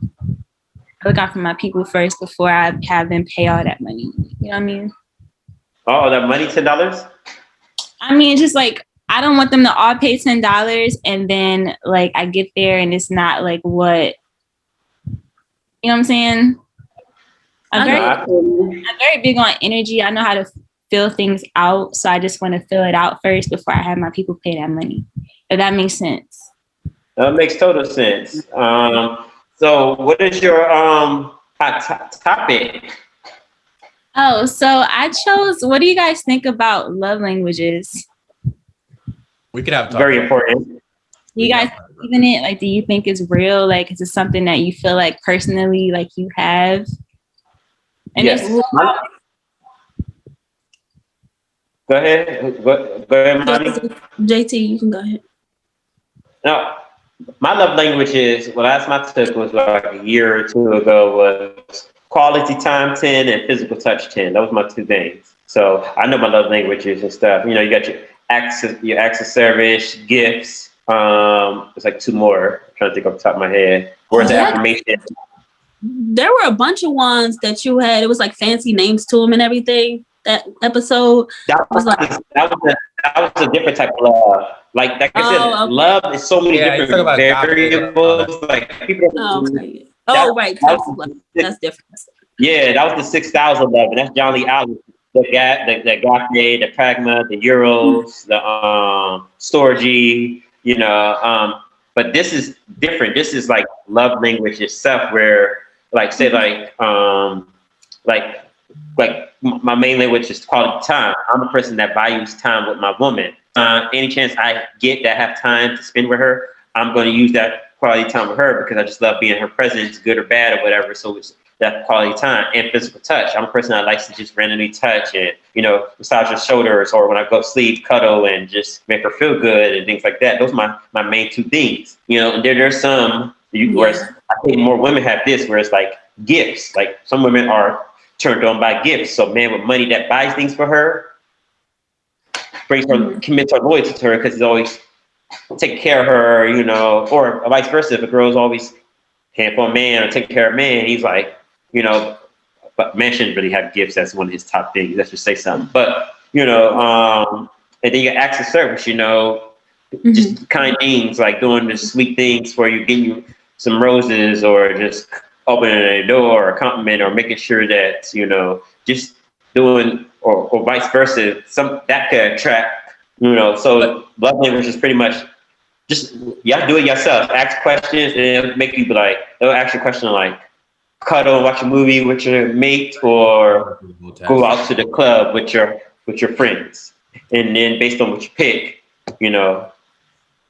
look out for my people first before I have them pay all that money. You know what I mean? Oh, that money, $10? I mean, just like I don't want them to all pay $10 and then like I get there and it's not like what, you know what I'm saying? I'm very big on energy. I know how to fill things out. So I just want to fill it out first before I have my people pay that money. If that makes sense. That makes total sense. So what is your hot topic? Oh, so I chose, what do you guys think about love languages? We could have very important. You guys believe in it? Like, do you think it's real? Like, is it something that you feel like personally, like you have? And yes. Go ahead. Go ahead, Marty. JT, you can go ahead. No, my love language is, well, last my tip was like a year or two ago was quality time 10 and physical touch 10. Those were my two things. So I know my love languages and stuff. You got your acts of service, gifts. It's like two more. I'm trying to think off the top of my head. Words of affirmation. There were a bunch of ones that you had. It was like fancy names to them and everything. That episode. That was a different type of love. Like I said, love is so many different variables. Like people. Right. That's different. Yeah, that was the 6,000 love, and that's John Lee Allen. The Gagne, the Pragma, the Euros, the Storgy. But this is different. This is like love language itself, where like say like my main language is quality time. I'm a person that values time with my woman. Any chance I get that have time to spend with her, I'm going to use that quality time with her because I just love being in her presence, good or bad or whatever. So it's that quality time and physical touch. I'm a person that likes to just randomly touch and, massage her shoulders, or when I go to sleep, cuddle and just make her feel good and things like that. Those are my main two things. And there's some where I think more women have this, where it's like gifts. Like some women are turned on by gifts. So man with money that buys things for her brings her, commits her loyalty to her because he's always taking care of her, or vice versa. If a girl's always paying for a man or taking care of a man, he's like, but man shouldn't really have gifts. That's one of his top things. Let's just say something. But, and then you got acts of service, just kind things like doing the sweet things for you, getting you some roses or just opening a door or a compliment or making sure that, just doing or vice versa. Some that could attract, So love language is pretty much just y'all do it yourself. Ask questions, and it'll make you they'll ask you a question like cuddle, watch a movie with your mate, or go out to the club with your friends. And then based on what you pick,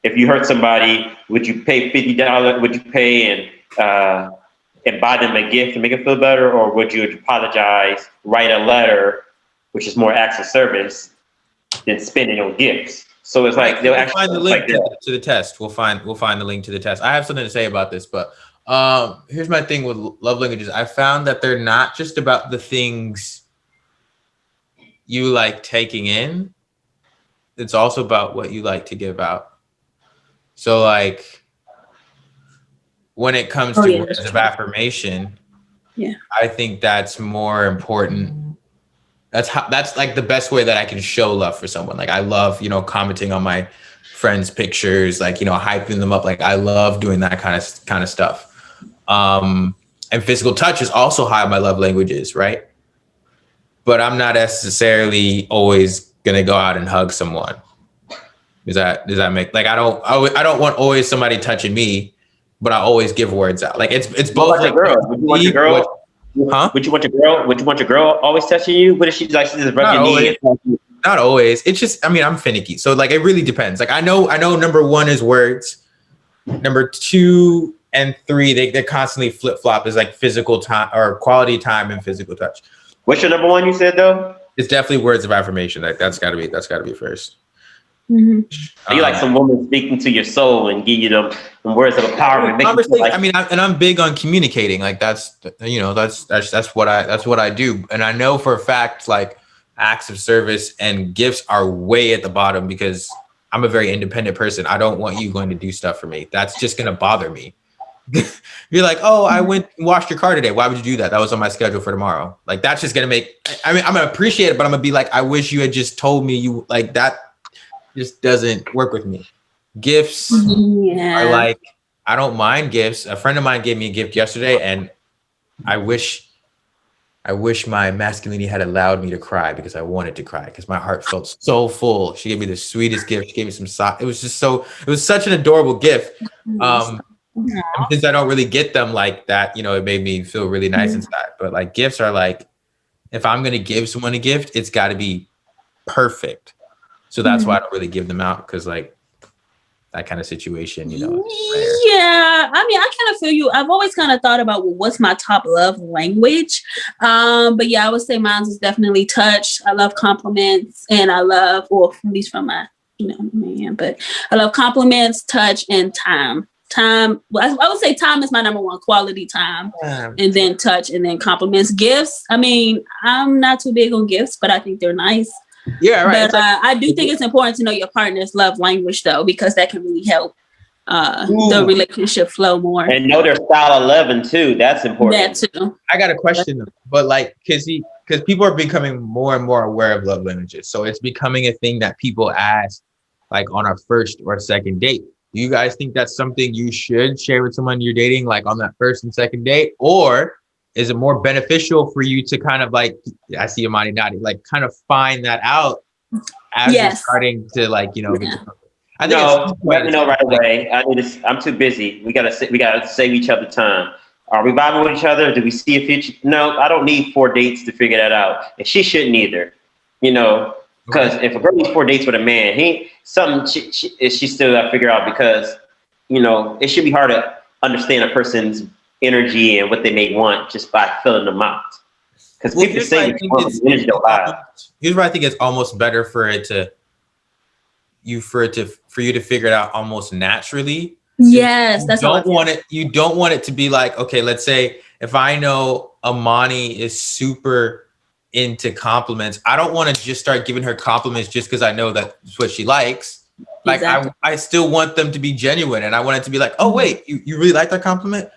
if you hurt somebody, would you pay $50? Would you pay and buy them a gift to make it feel better, or would you apologize, write a letter, which is more acts of service than spending on gifts? So it's like they'll actually find the link to the test. We'll find the link to the test. I have something to say about this, but here's my thing with love languages. I found that they're not just about the things you like taking in. It's also about what you like to give out. So like when it comes to words of affirmation, I think that's more important. That's like the best way that I can show love for someone. Like I love, commenting on my friends' pictures, like, hyping them up. Like I love doing that kind of stuff. And physical touch is also high on my love languages, right? But I'm not necessarily always gonna go out and hug someone. Does that make, like, I don't want always somebody touching me, but I always give words out. Like it's both. Like, girl? Would you want your girl? Huh? Would you want your girl always touching you? What if she's like, she's just rubbing your knee? Not always. It's just, I'm finicky. So like, it really depends. Like I know number 1 is words. Number 2 and 3, they constantly flip flop is like physical time or quality time and physical touch. What's your number 1 you said though? It's definitely words of affirmation. Like that's gotta be first. You like some woman speaking to your soul and give you them words of empowerment. I'm big on communicating. Like that's what I do. And I know for a fact, like acts of service and gifts are way at the bottom because I'm a very independent person. I don't want you going to do stuff for me. That's just going to bother me. You're like, oh, I went and washed your car today. Why would you do that? That was on my schedule for tomorrow. Like, that's just going to make, I'm going to appreciate it, but I'm going to be like, I wish you had just told me you like that. Just doesn't work with me. Gifts are like, I don't mind gifts. A friend of mine gave me a gift yesterday, and I wish my masculinity had allowed me to cry because I wanted to cry because my heart felt so full. She gave me the sweetest gift. She gave me some socks. It was such an adorable gift. And since I don't really get them like that, it made me feel really nice inside. But like gifts are like, if I'm gonna give someone a gift, it's got to be perfect. So that's why I don't really give them out, because like that kind of situation, Yeah, I kind of feel you. I've always kind of thought about, well, what's my top love language? But yeah, I would say mine is definitely touch. I love compliments, and I love, well, at least from my, man, but I love compliments, touch, and time. Time, well, I would say time is my number 1, quality time, and then touch, and then compliments. Gifts, I'm not too big on gifts, but I think they're nice. Yeah, right. But I do think it's important to know your partner's love language, though, because that can really help the relationship flow more. And know their style of loving too. That's important. That too. I got a question, but like, because people are becoming more and more aware of love languages, so it's becoming a thing that people ask, like on a first or second date. Do you guys think that's something you should share with someone you're dating, like on that first and second date, or is it more beneficial for you to kind of like, I see Imani nodding, like kind of find that out as you're starting to like, I think let me know right away. I'm too busy. We gotta save each other time. Are we vibing with each other? Do we see a future? No, I don't need 4 dates to figure that out. And she shouldn't either. Because if a girl needs 4 dates with a man, she still got to figure out, because it should be hard to understand a person's energy and what they may want just by filling them out. Because people say energy don't lie. Here's where I think it's almost better for you to figure it out almost naturally. Yes, that's all. You don't want it to be like, okay, let's say if I know Imani is super into compliments, I don't want to just start giving her compliments just because I know that's what she likes. Like I still want them to be genuine, and I want it to be like, oh wait, you really like that compliment?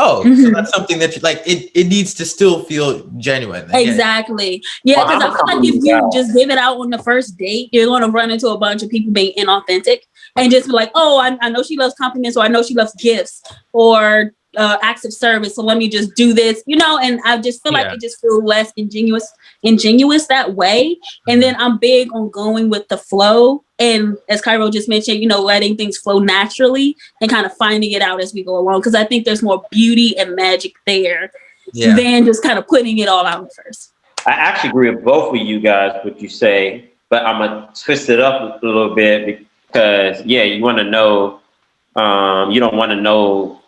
Oh, so that's something that you like. It needs to still feel genuine. Exactly. Yeah, because I feel like if you just give it out on the first date, you're going to run into a bunch of people being inauthentic and just be like, oh, I know she loves compliments, or I know she loves gifts, or acts of service. So let me just do this, you know, and I just feel like it just feels less ingenuous that way. And then I'm big on going with the flow. And as Cairo just mentioned, you know, letting things flow naturally and kind of finding it out as we go along. Because I think there's more beauty and magic there than just kind of putting it all out first. I actually agree with both of you guys, what you say, but I'm going to twist it up a little bit because, you want to know, you don't want to know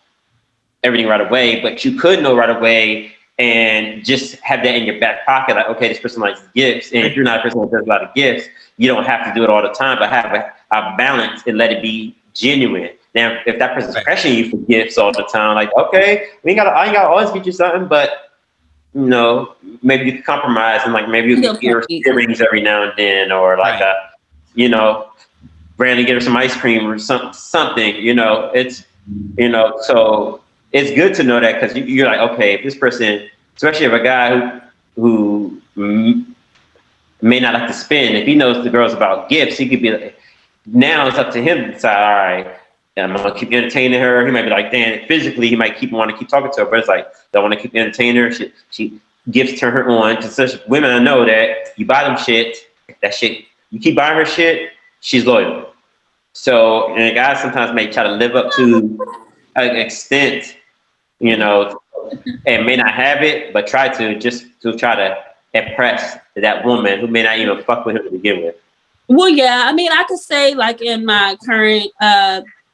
everything right away, but you could know right away and just have that in your back pocket. Like, okay, this person likes gifts. And if you're not a person that does a lot of gifts, you don't have to do it all the time, but have a balance and let it be genuine. Now, if that person's pressuring you for gifts all the time, like, okay, I ain't got to always get you something, but you know, maybe you can compromise and like maybe you can get her earrings every now and then, or like you know, Brandon get her some ice cream or something. You know, it's so it's good to know that because you're like, okay, if this person, especially if a guy who may not like to spend, if he knows the girl's about gifts, he could be like, now it's up to him to decide, all right, I'm gonna keep entertaining her. He might be like, damn, physically he might want to keep talking to her, but it's like, don't want to keep entertaining her. She gifts turn her on. Because such women, I know that you buy them shit, that shit, you keep buying her shit, she's loyal. So, and guys sometimes may try to live up to an extent, you know, and may not have it, but try to impress that woman who may not even fuck with him to begin with. Well, yeah, I mean, I could say like in my current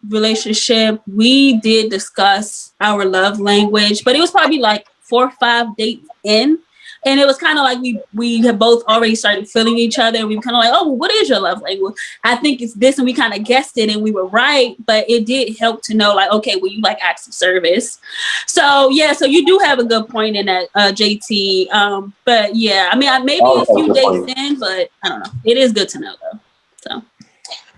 relationship, we did discuss our love language, but it was probably like 4 or 5 dates in. And it was kind of like we had both already started feeling each other. And we were kind of like, oh, well, what is your love language? I think it's this. And we kind of guessed it and we were right. But it did help to know like, okay, well, you like acts of service. So, yeah, so you do have a good point in that, JT. But yeah, I mean, maybe a few dates in, but I don't know. It is good to know, though. So.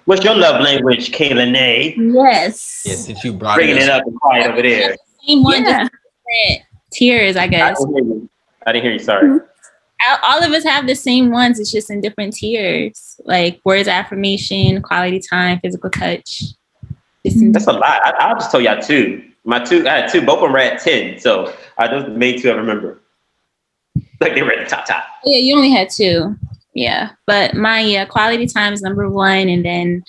What's your love language, Lene? Yes. Yeah, since you brought bringing it up and quiet over there. Same one, just different tiers, I guess. I didn't hear you. Sorry. All of us have the same ones. It's just in different tiers, like words of affirmation, quality time, physical touch. That's a lot. I'll just tell y'all two. I had two. Both of them were at 10. So those are the main two I remember. Like they were at the top. Yeah, you only had 2. Yeah, but my quality time is number 1, and then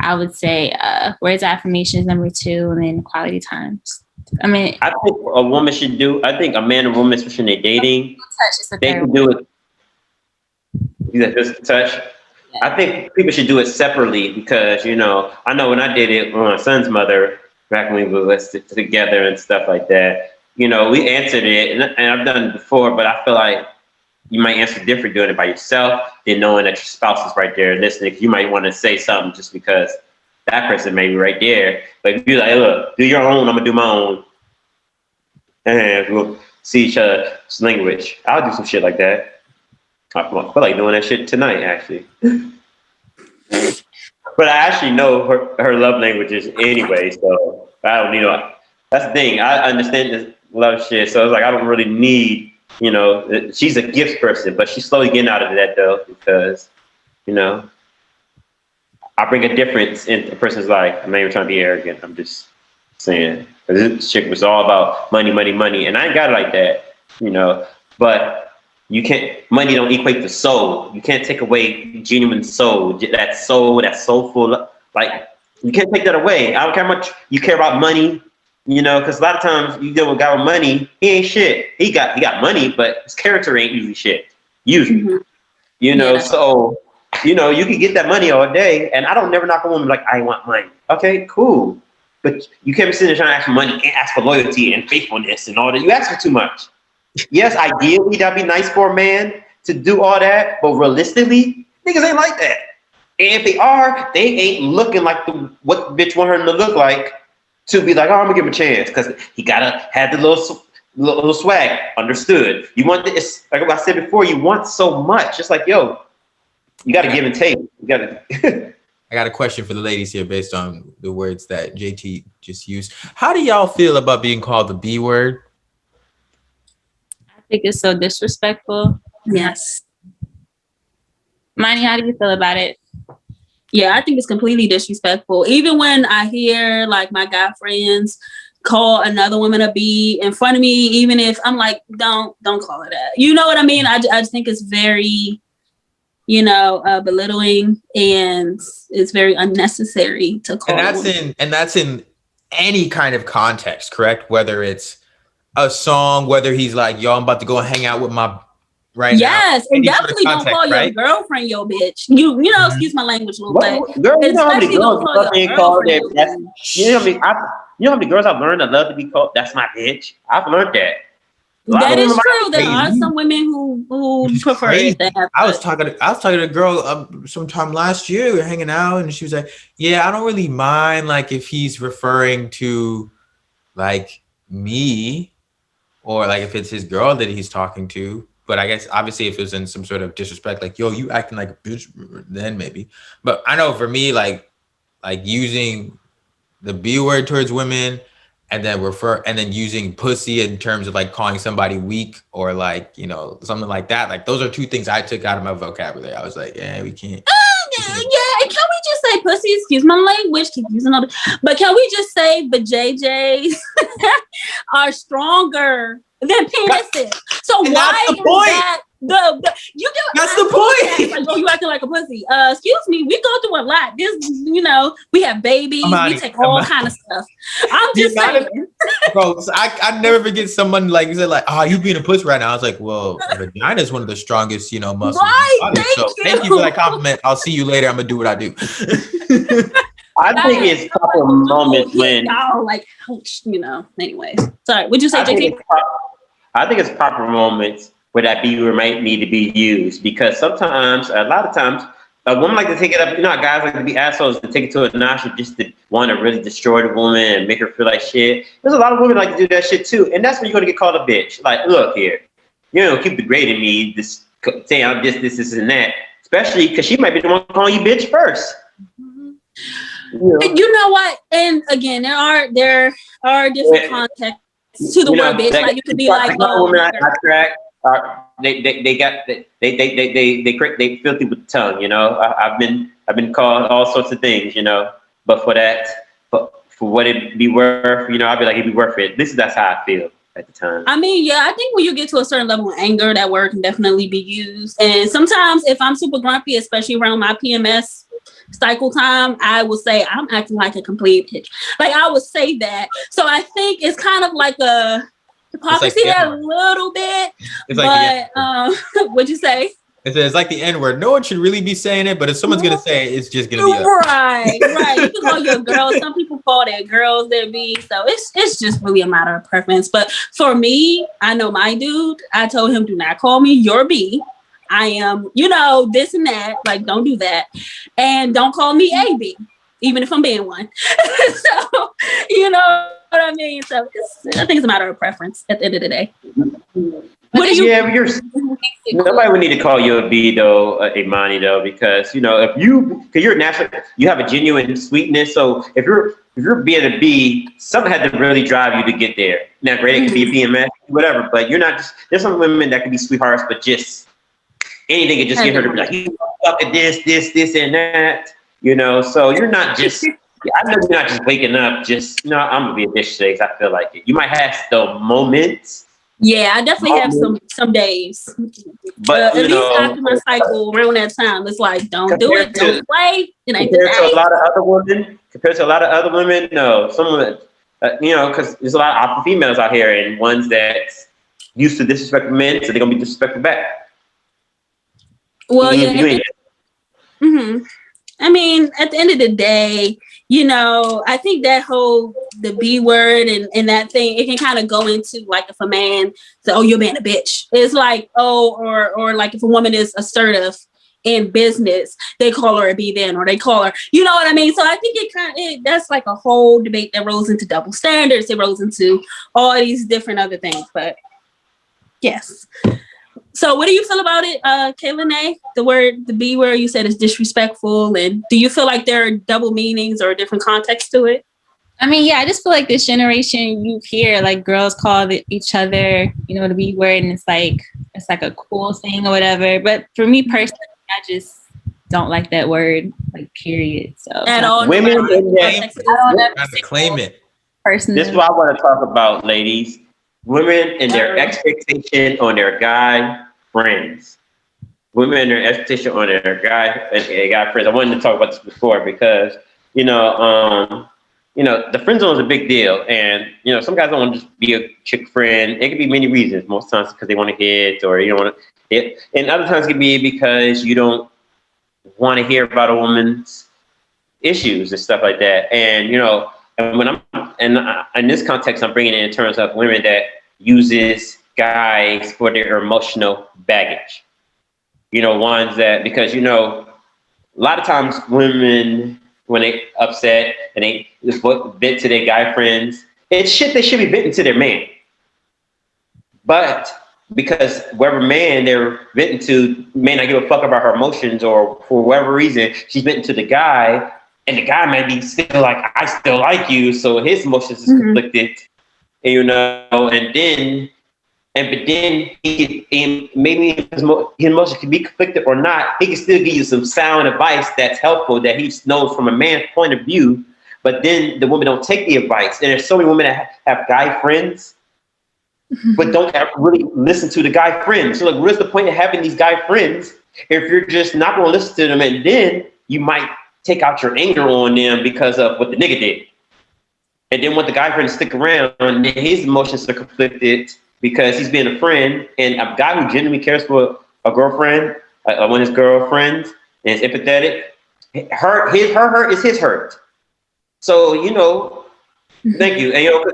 I would say words of affirmation is number 2, and then quality times. I mean, I think a woman should do. I think a man and woman, especially when they're dating, they can do it. Just touch. Yeah. I think people should do it separately because I know when I did it with my son's mother back when we were together and stuff like that. We answered it, and I've done it before, but I feel like you might answer different doing it by yourself than knowing that your spouse is right there listening. You might want to say something just because that person may be right there. But if you're like, look, do your own, I'm going to do my own. And we'll see each other's language. I'll do some shit like that. I feel like doing that shit tonight, actually. But I actually know her love languages anyway, so I don't that's the thing. I understand this love shit, so it's like I don't really need, she's a gift person, but she's slowly getting out of that though, because, I bring a difference in a person's life. I'm not even trying to be arrogant. I'm just saying. This chick was all about money, money, money. And I ain't got it like that, but you can't, money don't equate to soul. You can't take away genuine soul, that soulful, like, you can't take that away. I don't care how much you care about money, because a lot of times you deal with a guy with money, he ain't shit. He got money, but his character ain't usually shit. Usually, so, you can get that money all day, and I don't never knock a woman like, I want money. Okay, cool. But you can't be sitting there trying to ask for money and ask for loyalty and faithfulness and all that. You ask for too much. Yes, ideally, that'd be nice for a man to do all that, but realistically, niggas ain't like that. And if they are, they ain't looking like what the bitch want her to look like to be like, oh, I'm gonna give him a chance, because he gotta have the little swag. Understood. You want this, like I said before, you want so much. It's like, yo, you gotta give and take. You gotta. I got a question for the ladies here based on the words that JT just used. How do y'all feel about being called the B word? I think it's so disrespectful. Yes. Manny, how do you feel about it? Yeah, I think it's completely disrespectful. Even when I hear like my guy friends call another woman a B in front of me, even if I'm like, don't call her that. You know what I mean? I just think it's very, belittling, and it's very unnecessary to call. And that's in any kind of context, correct? Whether it's a song, whether he's like, yo, I'm about to go and hang out with my yes, and definitely don't call your girlfriend your bitch. You know, excuse my language a little bit. Girl, you know how many girls love being called that? You know how many girls I've learned that love to be called, that's my bitch. I've learned that. That is true. There are some women who prefer that. I was talking to a girl sometime last year. We were hanging out, and she was like, "Yeah, I don't really mind like if he's referring to like me, or like if it's his girl that he's talking to." But I guess obviously if it was in some sort of disrespect, like, yo, you acting like a bitch, then maybe. But I know for me, like using the B word towards women, and then using pussy in terms of like calling somebody weak or like, something like that. Like those are two things I took out of my vocabulary. I was like, yeah, we can't. Yeah. Can we just say pussy? Excuse my language. Keep using all but can we just say the JJs are stronger than penises? So why is that that's the point. Like, oh, you acting like a pussy. Excuse me, we go through a lot. This, we have babies, we take all kind of stuff. I'm just saying. Bro, I never forget someone like said like, "Oh, you being a pussy right now." I was like, "Well, vagina is one of the strongest, muscles." Right. Thank you for that compliment. I'll see you later. I'm gonna do what I do. I think it's proper moments when like, Anyways, sorry. Would you say, JT? I think it's proper moments where that B word might need to be used, because a lot of times, women like to take it up. Guys like to be assholes and take it to a notch just to want to really destroy the woman and make her feel like shit. There's a lot of women like to do that shit too, and that's when you're gonna get called a bitch. Like, look here, keep degrading me, this saying I'm this, and that. Especially because she might be the one calling you bitch first. And you know what? And again, there are different contexts to the word bitch. Like you could be like, women I track. They filthy with the tongue, I've been called all sorts of things, but for what it be worth, I'd be like, it'd be worth it. That's how I feel at the time. I mean, yeah, I think when you get to a certain level of anger, that word can definitely be used. And sometimes if I'm super grumpy, especially around my PMS cycle time, I will say I'm acting like a complete bitch. Like I would say that. So I think it's kind of like a hypocrisy a little bit, but what'd you say? It's like the N-word. No one should really be saying it, but if someone's gonna say it, it's just gonna be right. You can call your girls. Some people call their girls their B, so it's just really a matter of preference. But for me, I know my dude. I told him, do not call me your B. I am, this and that. Like, don't do that, and don't call me a B, even if I'm being one. So, what I mean? So I think it's a matter of preference at the end of the day. What do you? Yeah, nobody would need to call you a B though, Imani though, because because you're natural, you have a genuine sweetness. So if you're being a B, something had to really drive you to get there. Now, great, it could be a B and whatever, but you're not just. There's some women that can be sweethearts, but just anything can just get her to be like, you fuck at this, and that. So you're not just. I know you're not just waking up. Just I'm gonna be a bitch today because I feel like it. You might have the moments. Yeah, I definitely have some days, but at least after my cycle around that time, it's like don't do it, don't play. Compared to a lot of other women, no. Some women, because there's a lot of alpha females out here and ones that used to disrespect men, so they're gonna be disrespected back. Well, I mean, at the end of the day, I think that the B word and that thing, it can kind of go into like if a man says, "Oh, you're being a bitch." It's like, or like if a woman is assertive in business, they call her a B then, or they call her, you know what I mean? So I think that's like a whole debate that rolls into double standards. It rolls into all these different other things, but yes. So what do you feel about it, Lene? The B word you said is disrespectful, and do you feel like there are double meanings or different contexts to it? I mean, yeah, I just feel like this generation, you hear like girls call each other, the B word, and it's like a cool thing or whatever. But for me personally, I just don't like that word, like period. So at all, women trying to claim it. personally. This is what I want to talk about, ladies. Women and their expectation on their guy friends. Women and their expectation on their guy friends. I wanted to talk about this before because the friend zone is a big deal, and some guys don't want to just be a chick friend. It could be many reasons. Most times because they want to hit, or you don't want to hit, and other times it could be because you don't want to hear about a woman's issues and stuff like that. And and when in this context, I'm bringing it in terms of women that uses guys for their emotional baggage. Ones that because a lot of times women, when they upset and they vent to their guy friends, it's shit they should be venting to their man. But because whatever man they're venting to may not give a fuck about her emotions, or for whatever reason, she's venting to the guy, and the guy might be still like, I still like you, so his emotions is conflicted, but then maybe his emotions can be conflicted or not. He can still give you some sound advice that's helpful that he knows from a man's point of view. But then the women don't take the advice. And there's so many women that have guy friends, but don't really listen to the guy friends. So what's the point of having these guy friends if you're just not going to listen to them? And then you might take out your anger on them because of what the nigga did. And then want the guy friend to stick around, and his emotions are conflicted because he's being a friend, and a guy who genuinely cares for a girlfriend, one of his girlfriends, and is empathetic, her hurt is his hurt. So, thank you. And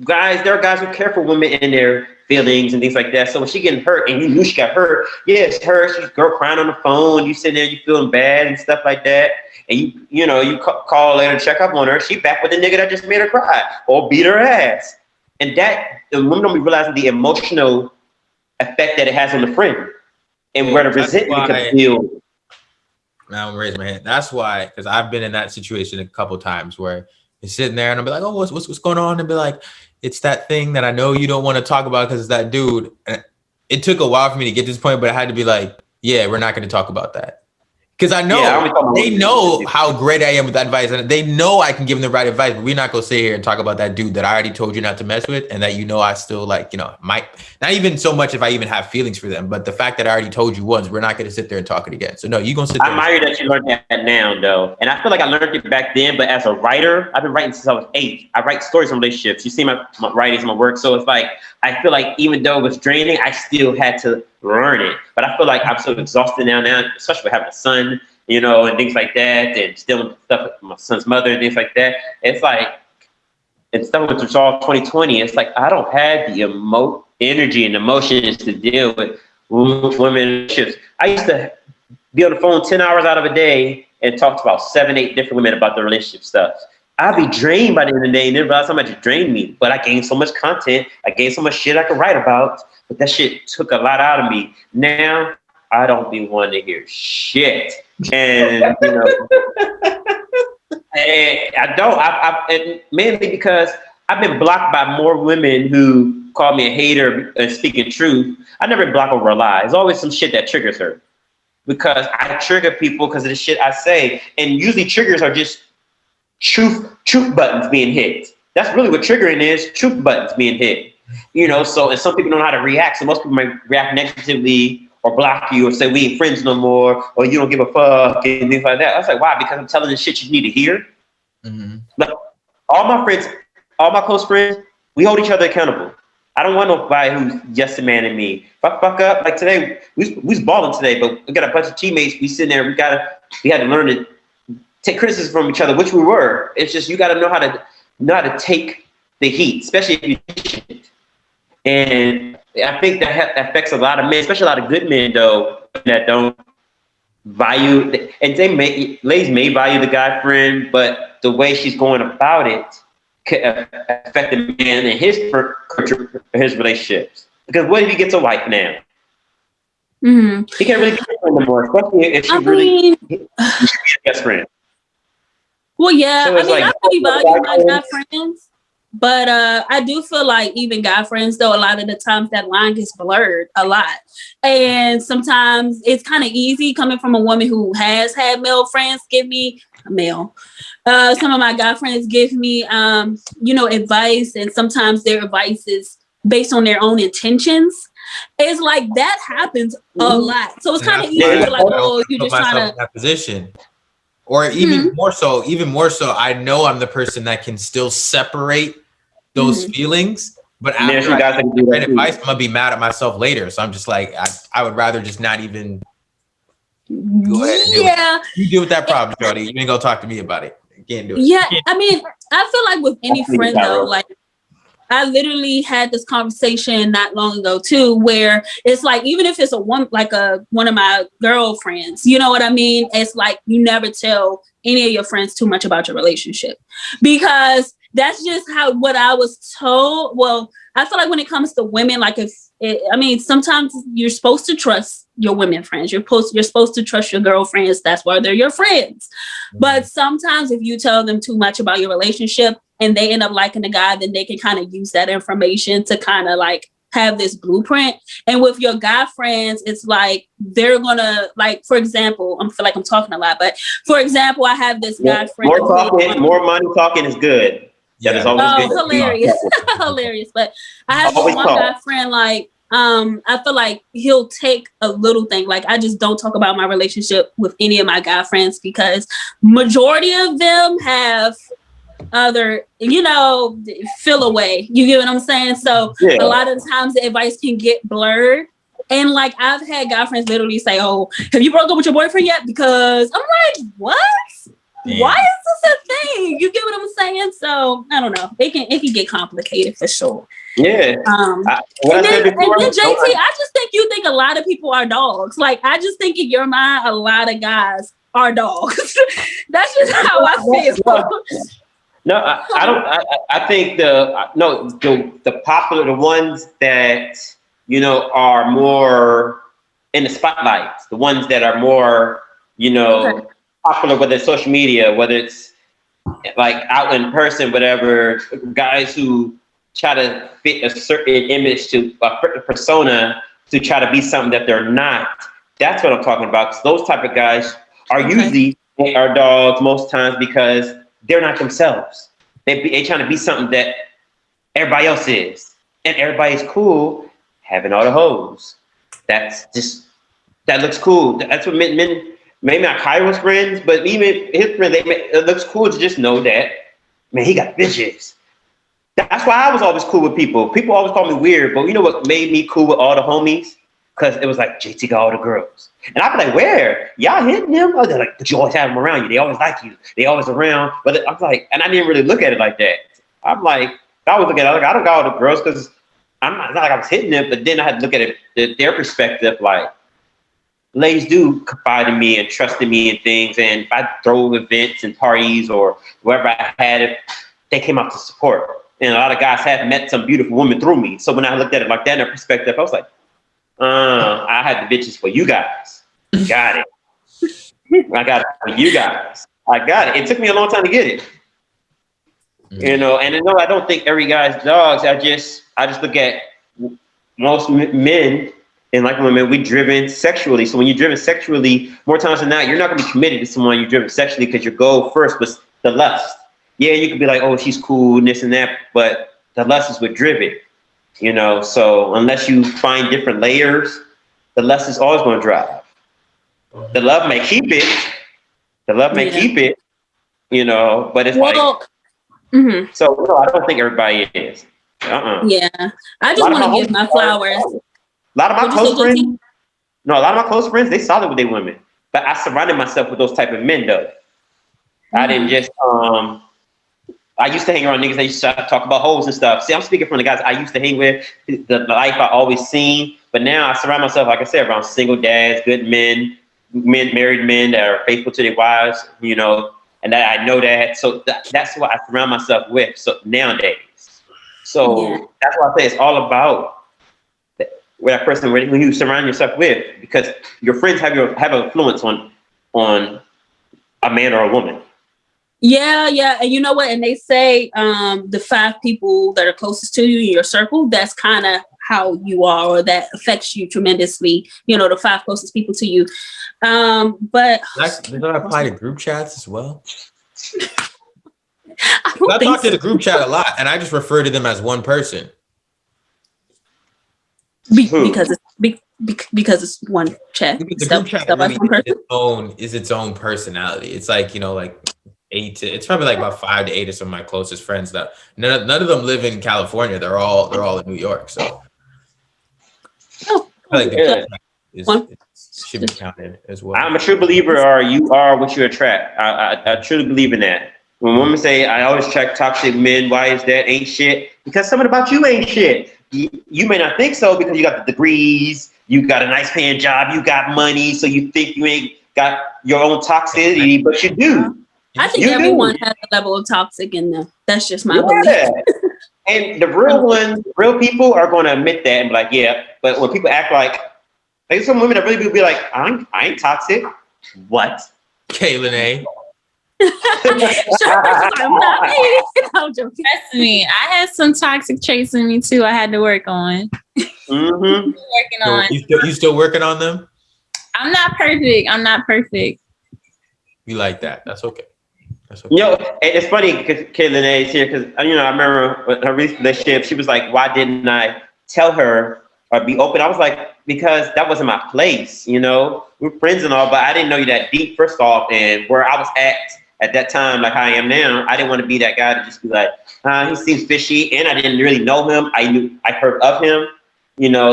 guys, there are guys who care for women and their feelings and things like that. So when she getting hurt, and you knew she got hurt, it's her. She's girl crying on the phone. You sitting there, you feeling bad and stuff like that. And you call later to check up on her. She back with the nigga that just made her cry or beat her ass. And that the women don't be realizing the emotional effect that it has on the friend, and where the resentment can build. Now I'm raising my hand. That's why, because I've been in that situation a couple times where you're sitting there and I'll be like, oh, what's going on? And be like, it's that thing that I know you don't want to talk about because it's that dude. And it took a while for me to get to this point, but I had to be like, yeah, we're not going to talk about that. Because I know they know how great I am with advice, and they know I can give them the right advice, but we're not going to sit here and talk about that dude that I already told you not to mess with, and that I still might not even so much if I even have feelings for them, but the fact that I already told you once, we're not going to sit there and talk it again. So no, you're going to sit there. I admire that you learned that now, though. And I feel like I learned it back then, but as a writer, I've been writing since I was 8. I write stories from relationships. You see my writings, my work. So it's like, I feel like even though it was draining, I still had to learn it. But I feel like I'm so exhausted now, especially with having a son, and things like that, and still stuff with my son's mother and things like that. It's like, and stuff with all 2020, it's like, I don't have the energy and emotions to deal with women relationships. I used to be on the phone 10 hours out of a day and talk to about 7-8 different women about the relationship stuff. I'd be drained by the end of the day and then realize how much it drained me. But I gained so much content. I gained so much shit I could write about. But that shit took a lot out of me. Now, I don't be wanting to hear shit. And, I don't. And mainly because I've been blocked by more women who call me a hater and speaking truth. I never block over a lie. There's always some shit that triggers her. Because I trigger people because of the shit I say. And usually triggers are just truth buttons being hit. That's really what triggering is, truth buttons being hit. So, and some people don't know how to react. So most people might react negatively or block you or say we ain't friends no more, or you don't give a fuck and things like that. I was like, why? Because I'm telling the shit you need to hear. Mm-hmm. Like, all my friends, all my close friends, we hold each other accountable. I don't want nobody who's just a man in me. If I fuck up, like today, we was balling today, but we got a bunch of teammates. We sitting there, we had to learn to take criticism from each other, which we were. It's just you got to know how to take the heat, especially if you shit. And I think that affects a lot of men, especially a lot of good men, though, that don't value. And ladies may value the guy friend, but the way she's going about it could affect the man and his relationships. Because what if he gets a wife now? Mm-hmm. He can't really get a friend anymore, especially if she really be a best friend. Well, yeah, so I really value my guy friends. But I do feel like even guy friends, though, a lot of the times that line gets blurred a lot. And sometimes it's kind of easy coming from a woman who has had male friends give me male. Some of my guy friends give me, advice, and sometimes their advice is based on their own intentions. It's like that happens a lot. So it's kind of easy to like, oh, you're just trying to in that position. Or even more so, I know I'm the person that can still separate those feelings. But after I get great advice, I'm gonna be mad at myself later. So I'm just like, I would rather just not even go ahead and do it. You deal with that problem, Jody. You ain't gonna talk to me about it. You can't do it. Yeah, I mean, I feel like with any friend though, like I literally had this conversation not long ago too, where it's like, even if it's one of my girlfriends, you know what I mean? It's like, you never tell any of your friends too much about your relationship, because that's just what I was told. Well, I feel like when it comes to women, like sometimes you're supposed to trust your women friends. You're supposed to trust your girlfriends. That's why they're your friends. But sometimes if you tell them too much about your relationship and they end up liking the guy, then they can kind of use that information to kind of like have this blueprint. And with your guy friends, it's like they're gonna, like, for example, I feel like I'm talking a lot, but for example, I have this guy friend. More money talking is good. That is always good. Hilarious. Hilarious. But I have one guy friend, like, I feel like he'll take a little thing. Like, I just don't talk about my relationship with any of my guy friends because majority of them have other, feel away. You get what I'm saying? So a lot of times the advice can get blurred. And like, I've had guy friends literally say, "Oh, have you broke up with your boyfriend yet?" Because I'm like, what? Yeah. Why is this a thing? You get what I'm saying? So I don't know. It can get complicated for sure. Yeah. And then JT, I just think you think a lot of people are dogs. Like, I just think in your mind, a lot of guys are dogs. That's just how I feel. No, I don't. I think the popular, the ones that are more in the spotlight, the ones that are more popular, whether it's social media, whether it's like out in person, whatever. Guys who try to fit a certain image to a persona to try to be something that they're not. That's what I'm talking about. 'Cause those type of guys are usually are dogs most times because they're not themselves. They trying to be something that everybody else is, and everybody's cool having all the hoes. That looks cool. That's what men maybe not Kyra's friends, but even his friends, it looks cool to just know that, man, he got bitches. That's why I was always cool with people. People always call me weird, but you know what made me cool with all the homies? Because it was like, JT got all the girls. And I'd be like, where? Y'all hitting them? Oh, they're like, but you always have them around you. They always like you. They always around. But I'm like, and I didn't really look at it like that. I'm like, I was looking at it like, I don't got all the girls because it's not like I was hitting them, but then I had to look at it, their perspective, like, ladies do confide in me and trust in me and things. And if I throw events and parties or wherever I had it, they came out to support. And a lot of guys have met some beautiful women through me. So when I looked at it like that in their perspective, I was like, I had the bitches for you guys. Got it. I got it for you guys. I got it. It took me a long time to get it. And I don't think every guy's dogs. I just look at most men and like women, we driven sexually. So when you're driven sexually, more times than not, you're not going to be committed to someone you're driven sexually because your goal first was the lust. Yeah, you could be like, oh, she's cool, and this and that, but the lust is what driven. So unless you find different layers, the lust is always going to drive. The love may keep it. Keep it. But it's So I don't think everybody is. Yeah, I just want to give my flowers. A lot of my close friends, they solid with their women. But I surrounded myself with those type of men, though. I didn't just I used to hang around niggas that used to talk about hoes and stuff. See, I'm speaking from the guys I used to hang with, the life I always seen. But now I surround myself, like I said, around single dads, good men, married men that are faithful to their wives, and that I know that. So that's what I surround myself with. So nowadays, that's why I say it's all about that person when you surround yourself with, because your friends have influence on a man or a woman. Yeah. And you know what? And they say the 5 people that are closest to you in your circle, that's kind of how you are, or that affects you tremendously. The 5 closest people to you. But Does that apply to group chats as well? I I talk to the group chat a lot, and I just refer to them as one person. because it's one chat. Because the group chat really is its own personality. It's like, like it's probably like about 5 to 8 of some of my closest friends that none of them live in California. They're all in New York. So I like the group chat should be counted as well. I'm a true believer, or you are what you attract. I truly believe in that. When women say, I always attract toxic men, why is that? Ain't shit. Because something about you ain't shit. You may not think so because you got the degrees, you got a nice paying job, you got money, so you think you ain't got your own toxicity, but you do. I think everyone has a level of toxic in them. That's just my belief. And the real people are going to admit that and be like, yeah. But when people act like some women that really do be like, I ain't toxic. What? Okay, Lene. I'm joking. Trust me, I had some toxic traits in me too. I had to work on. Mm-hmm. Working on. You still working on them? I'm not perfect. You like that? That's okay. It's funny because Lene is here because I remember her recent relationship. She was like, "Why didn't I tell her or be open?" I was like, "Because that wasn't my place. We're friends and all, but I didn't know you that deep. First off, and where I was at that time, like how I am now, I didn't want to be that guy to just be like, he seems fishy, and I didn't really know him. I heard of him,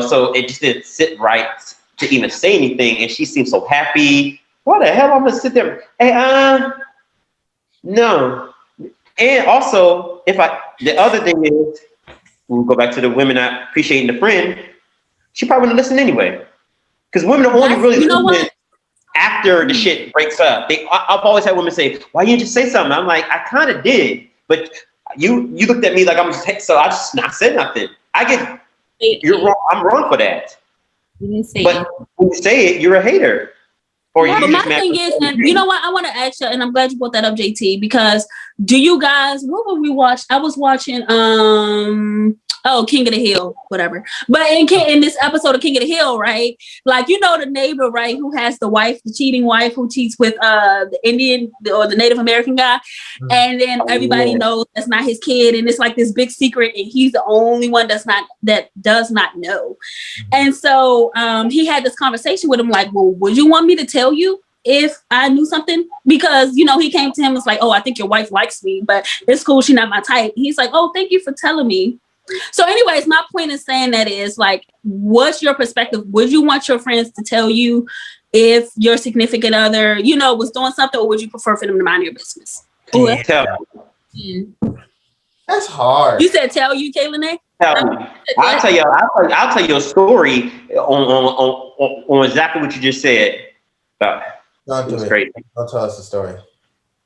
so it just didn't sit right to even say anything. And she seemed so happy. What the hell? I'm gonna sit there. Hey, no. And also, the other thing is, we'll go back to the women not appreciating the friend. She probably wouldn't listen anyway, because women are only really listening after the shit breaks up. I've always had women say, "Why didn't you say something?" I'm like, I kind of did, but you looked at me like I'm just, so I just not said nothing. You're wrong. I'm wrong for that. But when you say it, you're a hater. Or but my thing is, and you know what? I want to ask you, and I'm glad you brought that up, JT, because do you guys, what would we watch? I was watching, King of the Hill, whatever. But in this episode of King of the Hill, right? Like, the neighbor, right, who has the cheating wife who cheats with the Indian or the Native American guy. Mm-hmm. And then everybody knows that's not his kid. And it's like this big secret. And he's the only one that does not know. Mm-hmm. And so he had this conversation with him like, well, would you want me to tell you if I knew something? Because, he came to him and was like, oh, I think your wife likes me, but it's cool. She's not my type. He's like, oh, thank you for telling me. So anyways, my point in saying that is like, what's your perspective? Would you want your friends to tell you if your significant other, was doing something, or would you prefer for them to mind your business? That's hard. You said tell you, Lene? I'll tell you a story on exactly what you just said. It's great. Don't tell us the story.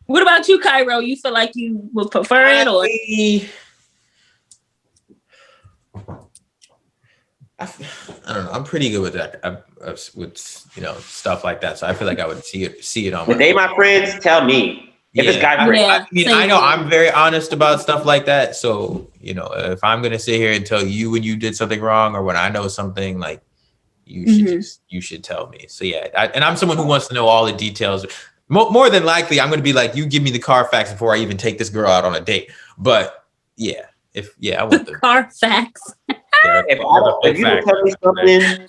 What about you, Cairo? You feel like you would prefer it, or? I don't know. I'm pretty good with that. With stuff like that. So I feel like I would see it on. If they my friends, tell me. If it's guy friends. I mean, I know I'm very honest about stuff like that. So if I'm gonna sit here and tell you when you did something wrong, or when I know something, like you should tell me. So yeah, and I'm someone who wants to know all the details. More than likely, I'm gonna be like, you give me the Carfax before I even take this girl out on a date. But yeah. I want the Carfax. If you don't tell me something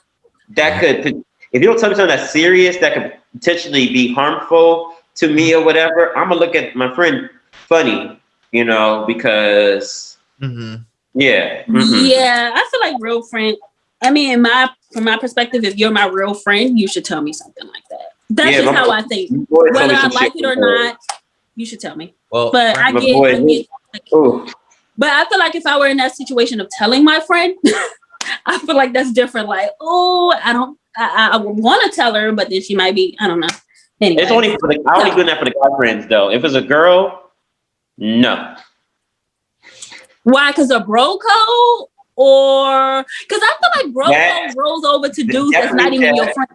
if you don't tell me something that's serious that could potentially be harmful to me or whatever, I'm gonna look at my friend funny, because yeah, I feel like real friend. I mean, from my perspective, if you're my real friend, you should tell me something like that. That's just how I think. Whether I like it or not, you should tell me. Well, but I get. But I feel like if I were in that situation of telling my friend, I feel like that's different. Like, I would want to tell her, but then she might be, I don't know. Anyway. It's only I only do that for the guy friends though. If it's a girl, no. Why? Because of bro code, or because I feel like bro code rolls over to dudes that's not even your friend.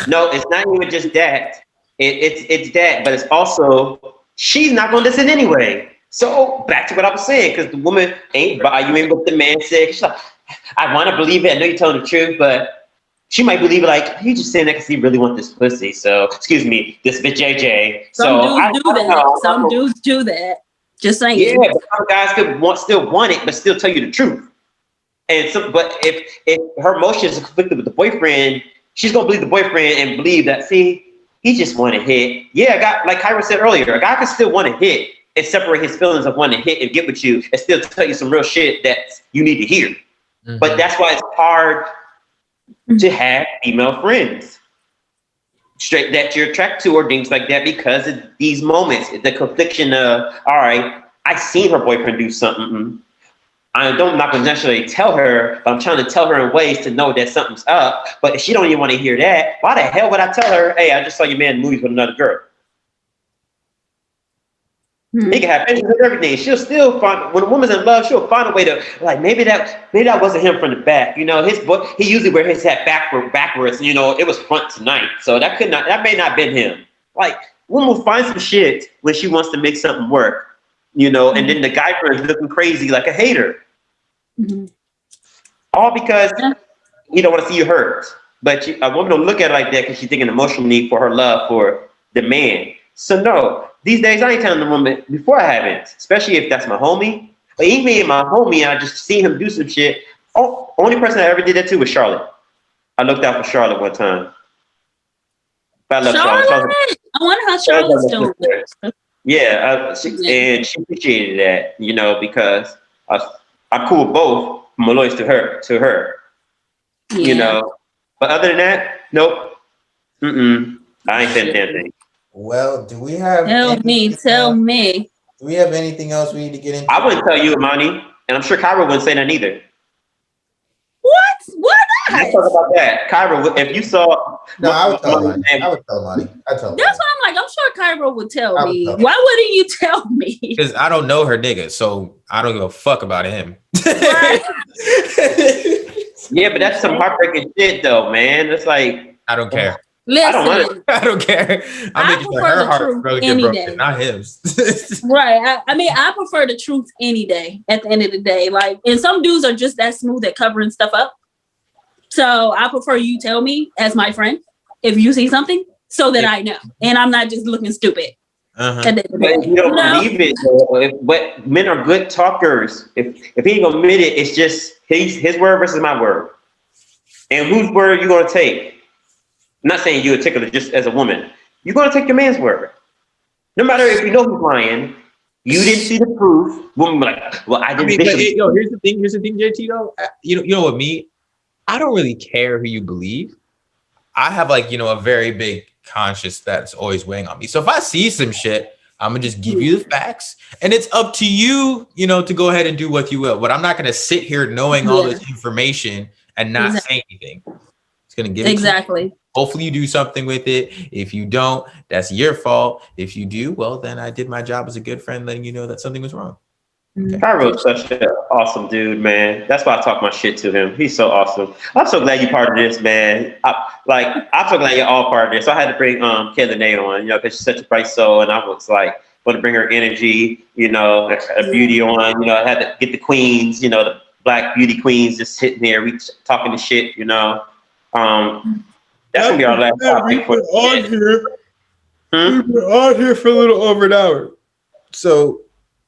No, it's not even just that. It's that, but it's also she's not gonna listen anyway. So back to what I was saying, because the woman ain't what the man said. She's like, I want to believe it. I know you're telling the truth, but she might believe like he just saying that because he really want this pussy. So excuse me, this bitch JJ. Some So dudes do that. Some dudes do that. Just saying. Yeah, but some guys could still want it, but still tell you the truth. And so, but if her emotions are conflicted with the boyfriend, she's gonna believe the boyfriend and believe that. See, he just want to hit. Yeah, a guy, like Kyra said earlier, a guy can still want to hit and separate his feelings of wanting to hit and get with you, and still tell you some real shit that you need to hear. Mm-hmm. But that's why it's hard to have female friends straight that you're attracted to or things like that, because of these moments, the confliction of, all right, I seen her boyfriend do something. I'm not going to necessarily tell her, but I'm trying to tell her in ways to know that something's up. But if she don't even want to hear that, why the hell would I tell her, hey, I just saw your man in movies with another girl? He can have pictures of everything. She'll still find, when a woman's in love, she'll find a way to, like, maybe that wasn't him from the back. You know, he usually wear his hat backwards. You know, it was front tonight, so that may not been him. Like, woman will find some shit when she wants to make something work. You know, and then the guy friend is looking crazy like a hater. Mm-hmm. All because he don't want to see you hurt. But a woman don't look at it like that because she's thinking emotionally for her love for the man. So no, these days I ain't telling the woman before I haven't, especially if that's my homie. But even my homie, I just see him do some shit. Oh, only person I ever did that to was Charlotte. I looked out for Charlotte one time. But I love Charlotte. I wonder how Charlotte's doing. Yeah, and she appreciated that, you know, because I'm cool with both. I'm loyal to her. Yeah. You know. But other than that, nope. I ain't said damn thing. Well, do we have? Tell me. Do we have anything else we need to get into? I wouldn't tell you, Imani, and I'm sure Kyra wouldn't say that either. What? Why not? Let's talk about that, Kyra. If you saw, no, I would tell Imani. I would tell Imani. That's what I'm like. I'm sure Kyra would tell me. Why wouldn't you tell me? Because I don't know her nigga, so I don't give a fuck about him. Yeah, but that's some heartbreaking shit, though, man. It's like I don't care. Listen, I don't care. I'm making sure her heart really get broken, not his. Right. I mean, I prefer the truth any day. At the end of the day, like, and some dudes are just that smooth at covering stuff up. So I prefer you tell me as my friend if you see something, so that I know, and I'm not just looking stupid. But you don't believe it. But men are good talkers. If he ain't gonna admit it, it's just his word versus my word. And whose word you gonna take? I'm not saying you in particular, just as a woman. You're gonna take your man's word. No matter if you know he's lying, you didn't see the proof. Woman be like, well, I didn't. Here's the thing, JT. Though, you know, with me, I don't really care who you believe. I have a very big conscience that's always weighing on me. So if I see some shit, I'm gonna just give you the facts, and it's up to you, to go ahead and do what you will. But I'm not gonna sit here knowing all this information and not say anything. It's gonna give it to you. Hopefully you do something with it. If you don't, that's your fault. If you do, well, then I did my job as a good friend, letting you know that something was wrong. Okay. Kyro's such an awesome dude, man. That's why I talk my shit to him. He's so awesome. I'm so glad you're part of this, man. I'm so glad you're all part of this. So I had to bring Lene on, because she's such a bright soul, and I was like, want to bring her energy, a beauty on. I had to get the queens, the Black beauty queens, just sitting there, we talking the shit, That's gonna be our last topic for on here. We've been on here for a little over an hour. So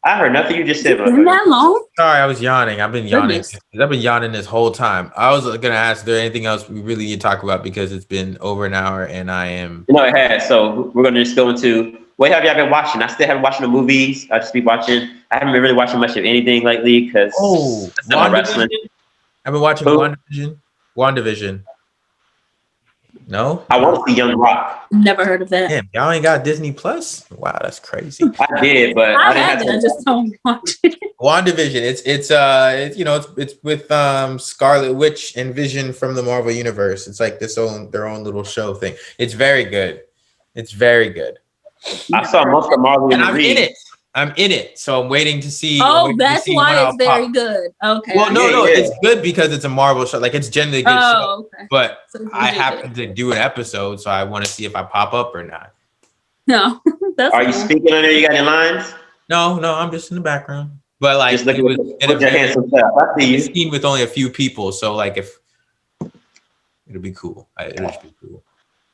I heard nothing you just said. Isn't that long? Sorry, I was yawning. I've been yawning. I've been yawning this whole time. I was gonna ask, is there anything else we really need to talk about, because it's been over an hour and I am. It has. So we're gonna just go into what have y'all been watching? I still haven't watched the movies. I just be watching. I haven't been really watching much of anything lately because wrestling. I've been watching WandaVision. No, I want to see Young Rock. Never heard of that. Damn, y'all ain't got Disney Plus? Wow, that's crazy. I did, but I didn't have to. I just don't watch it. WandaVision. It's with Scarlet Witch and Vision from the Marvel Universe. It's like their own little show thing. It's very good. It's very good. I saw most of Marvel, and I'm in it, so I'm waiting to see. Oh, that's why it's very good. Okay. Well, no, it's good because it's a Marvel show. Like, it's generally a good show. Okay. But I happen to do an episode, so I want to see if I pop up or not. No, that's. Are you speaking on there? You got any lines? No, I'm just in the background. But like, just it was in a scene with only a few people. So like, if It'll be cool. It'll just be cool.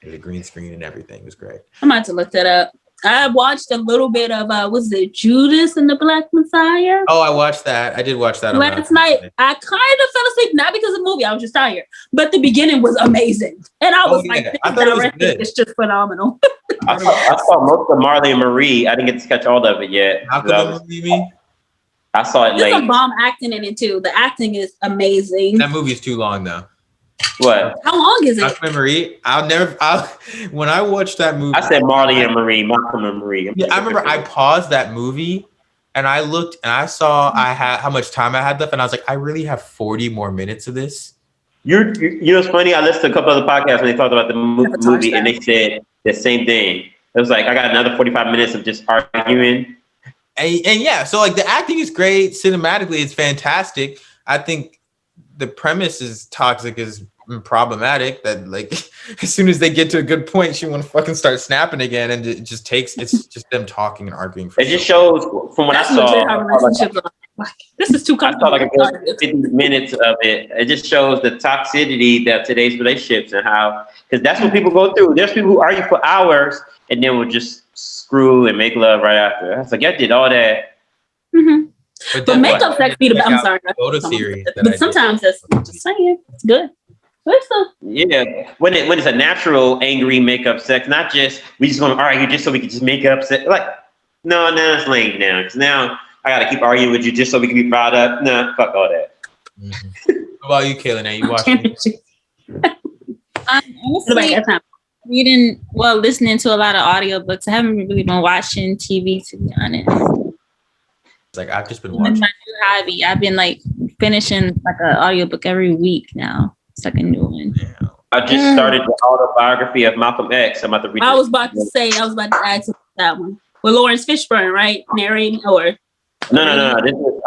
There's a green screen and everything. It was great. I'm about to look that up. I watched a little bit of was it Judas and the Black Messiah? Oh, I watched that. I did watch that last night. I kind of fell asleep, not because of the movie. I was just tired. But the beginning was amazing, and I was like, I thought it was good. It's just phenomenal. I saw most of Marley and Marie. I didn't get to catch all of it yet. I saw it There's late. some bomb acting in it too. The acting is amazing. That movie is too long though. What? How long is it? Malcolm and Marie. When I watched that movie, I said Marley and Marie, Malcolm and Marie. Yeah, I remember I paused that movie and I looked and I saw I had how much time I had left, and I was like, I really have 40 more minutes of this. You know what's funny? I listened to a couple other podcasts when they talked about the movie, and they said the same thing. It was like, I got another 45 minutes of just arguing. And yeah, so like the acting is great. Cinematically, it's fantastic. I think the premise is toxic, is problematic, that like as soon as they get to a good point, she want to fucking start snapping again, and it just takes, it's just them talking and arguing. It just shows from what I saw. This is too complicated. I saw like a good 50 minutes of it. It just shows the toxicity that today's relationships and how, because that's what people go through. There's people who argue for hours and then will just screw and make love right after. I was like, I did all that. Mm-hmm. But makeup sex be the I'm sorry. Series but sometimes that's just saying it's good. Yeah, when it's a natural angry makeup sex, not just we just gonna argue just so we can just make up sex. Like, no, now it's lame now, because now I gotta keep arguing with you just so we can be proud up. No, fuck all that. Mm-hmm. What about you, Kaylin? Are you watching? Honestly, listening to a lot of audiobooks. I haven't really been watching TV, to be honest. Like, I've just been watching. It's my new hobby. I've been like finishing like an audiobook every week now. It's like a new one. Yeah. I just started the autobiography of Malcolm X. I'm about to read. I was about to ask about that one. With Lawrence Fishburne, right? Narrating or no. This is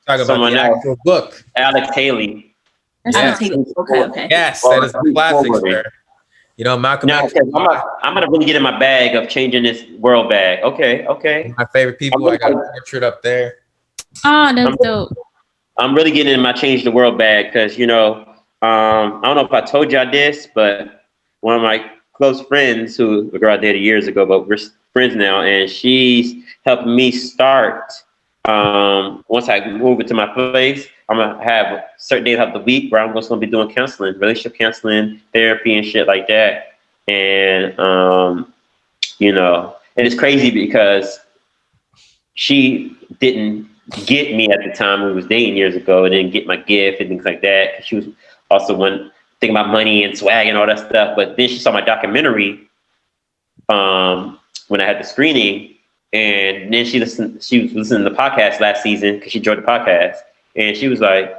talk about the actual book. Alex Haley. Yes. Okay. Yes, that is a classic, sir. You know, Malcolm X. I'm gonna really get in my bag of changing this world bag. Okay. My favorite people. I got a portrait up there. Oh, that's dope. I'm really getting in my change the world bag because, you know, I don't know if I told y'all this, but one of my close friends, who a girl I dated years ago, but we're friends now, and she's helping me start. Once I move into my place, I'm gonna have certain days of the week where I'm just gonna be doing counseling, relationship counseling, therapy, and shit like that. And you know, and it's crazy because she didn't get me at the time we was dating years ago, and didn't get my gift and things like that. She was also one thinking about money and swag and all that stuff. But then she saw my documentary when I had the screening, and then she was listening to the podcast last season because she enjoyed the podcast, and she was like,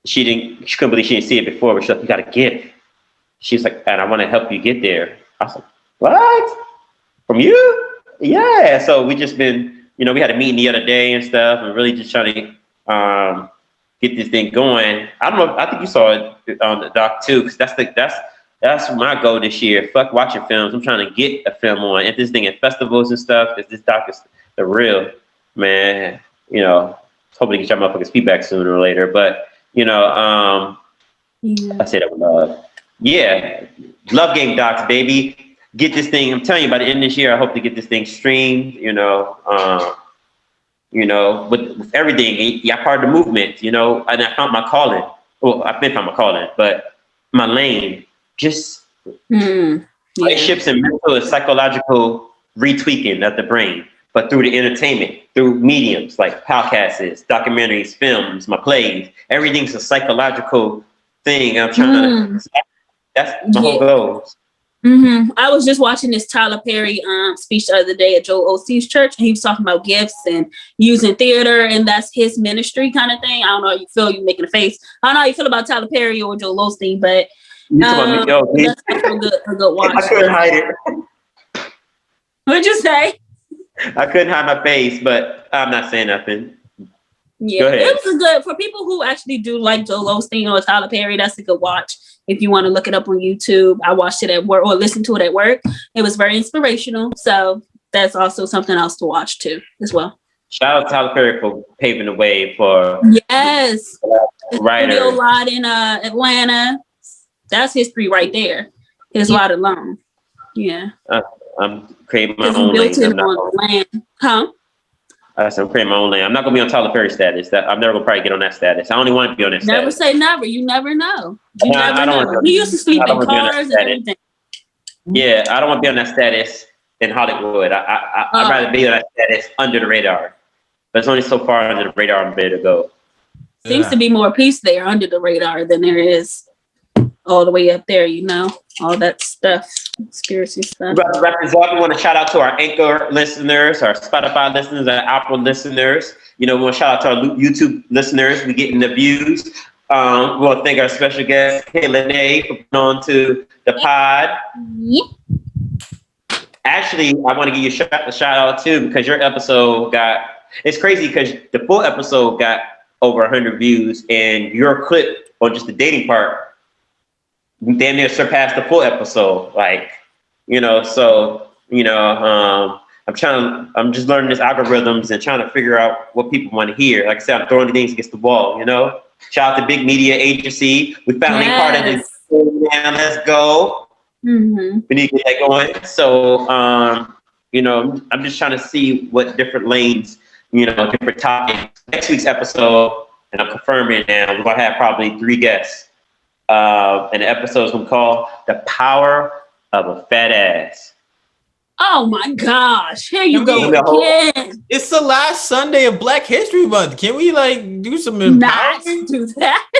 she couldn't believe she didn't see it before, but she's like, you got a gift. She was like, and I want to help you get there. I was like, what? From you? Yeah. So we just been, you know, we had a meeting the other day and stuff, and really just trying to get this thing going. I don't know. I think you saw it on the doc too, because that's my goal this year. Fuck watching films. I'm trying to get a film on. If this thing at festivals and stuff, if this doc is the real, man, you know, hopefully get y'all motherfuckers feedback sooner or later. But, you know, I say that with love. Yeah, love game docs, baby. Get this thing. I'm telling you, by the end of this year, I hope to get this thing streamed. You know, with everything. Yeah, part of the movement. You know, and I found my calling. Well, I've been found my calling, but my lane. Just relationships and mental and psychological retweaking of the brain, but through the entertainment, through mediums like podcasts, documentaries, films, my plays. Everything's a psychological thing. I'm trying to. That's my whole goal. I was just watching this Tyler Perry speech the other day at Joel Osteen's church, and he was talking about gifts and using theater, and that's his ministry kind of thing. I don't know how you feel. You making a face. I don't know how you feel about Tyler Perry or Joel Osteen, but that's a good watch. I couldn't hide it. What'd you say? I couldn't hide my face, but I'm not saying nothing. Yeah, it was a good for people who actually do like Joel Osteen or Tyler Perry. That's a good watch. If you want to look it up on YouTube, I watched it at work or listened to it at work. It was very inspirational. So that's also something else to watch too, as well. Shout out to Tyler Perry for paving the way for writers. A lot in Atlanta. That's history right there. His lot alone. Yeah. I'm creating my Because own he built lane. it on land. Huh? I said I'm creating my own lane. I'm not gonna be on Tyler Perry status. That I'm never gonna probably get on that status. I only want to be on that Never status. say never. You never know. You Nah, never I don't know. wanna- He used to sleep I don't in wanna be on that cars and status. everything. Yeah, I don't want to be on that status in Hollywood. I'd rather be on that status under the radar. But it's only so far under the radar I'm ready to go. Seems to be more peace there under the radar than there is all the way up there, you know, all that stuff, conspiracy stuff. We want to shout out to our Anchor listeners, our Spotify listeners, our Apple listeners. You know, we want to shout out to our YouTube listeners. We're getting the views. We want to thank our special guest, Lene, for coming on to the pod. Yeah. Actually, I want to give you a shout out too, because your episode it's crazy because the full episode got over 100 views, and your clip on just the dating part damn near surpassed the full episode. Like, you know, so, you know, I'm just learning these algorithms and trying to figure out what people want to hear. Like I said, I'm throwing things against the wall, you know? Shout out to Big Media Agency. We finally part of this. Now let's go. Mm-hmm. We need to get that going. So, you know, I'm just trying to see what different lanes, you know, different topics. Next week's episode, and I'm confirming now, we're going to have probably 3 guests. And the episode's going to call The Power of a Fat Ass. Oh my gosh. Here you go we- again. It's the last Sunday of Black History Month. Can we like do some Not empowerment? do that.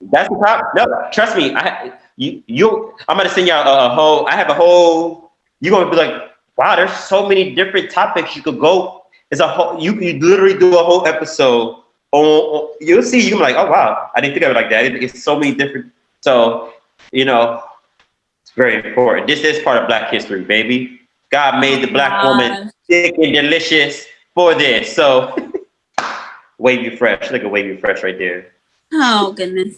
That's the problem. No, trust me. I'm going to send y'all you're going to be like, wow, there's so many different topics you could go. You literally do a whole episode. You'll see, you're like, oh wow, I didn't think of it like that. It's so many different. So, you know, it's very important. This is part of Black history, baby. God made the Black woman thick and delicious for this. So, Wavy Fresh. Look at Wavy Fresh right there. Oh goodness.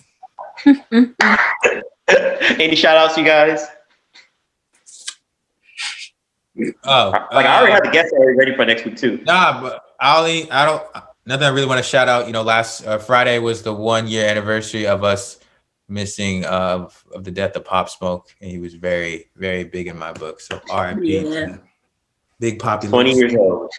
Any shout outs, you guys? Oh, I already have the guests already ready for next week too. Nah, but nothing I really want to shout out. You know, last Friday was the 1-year anniversary of us missing of the death of Pop Smoke, and he was very, very big in my book. So R.I.P. Yeah. Big Poppy. 20 years old.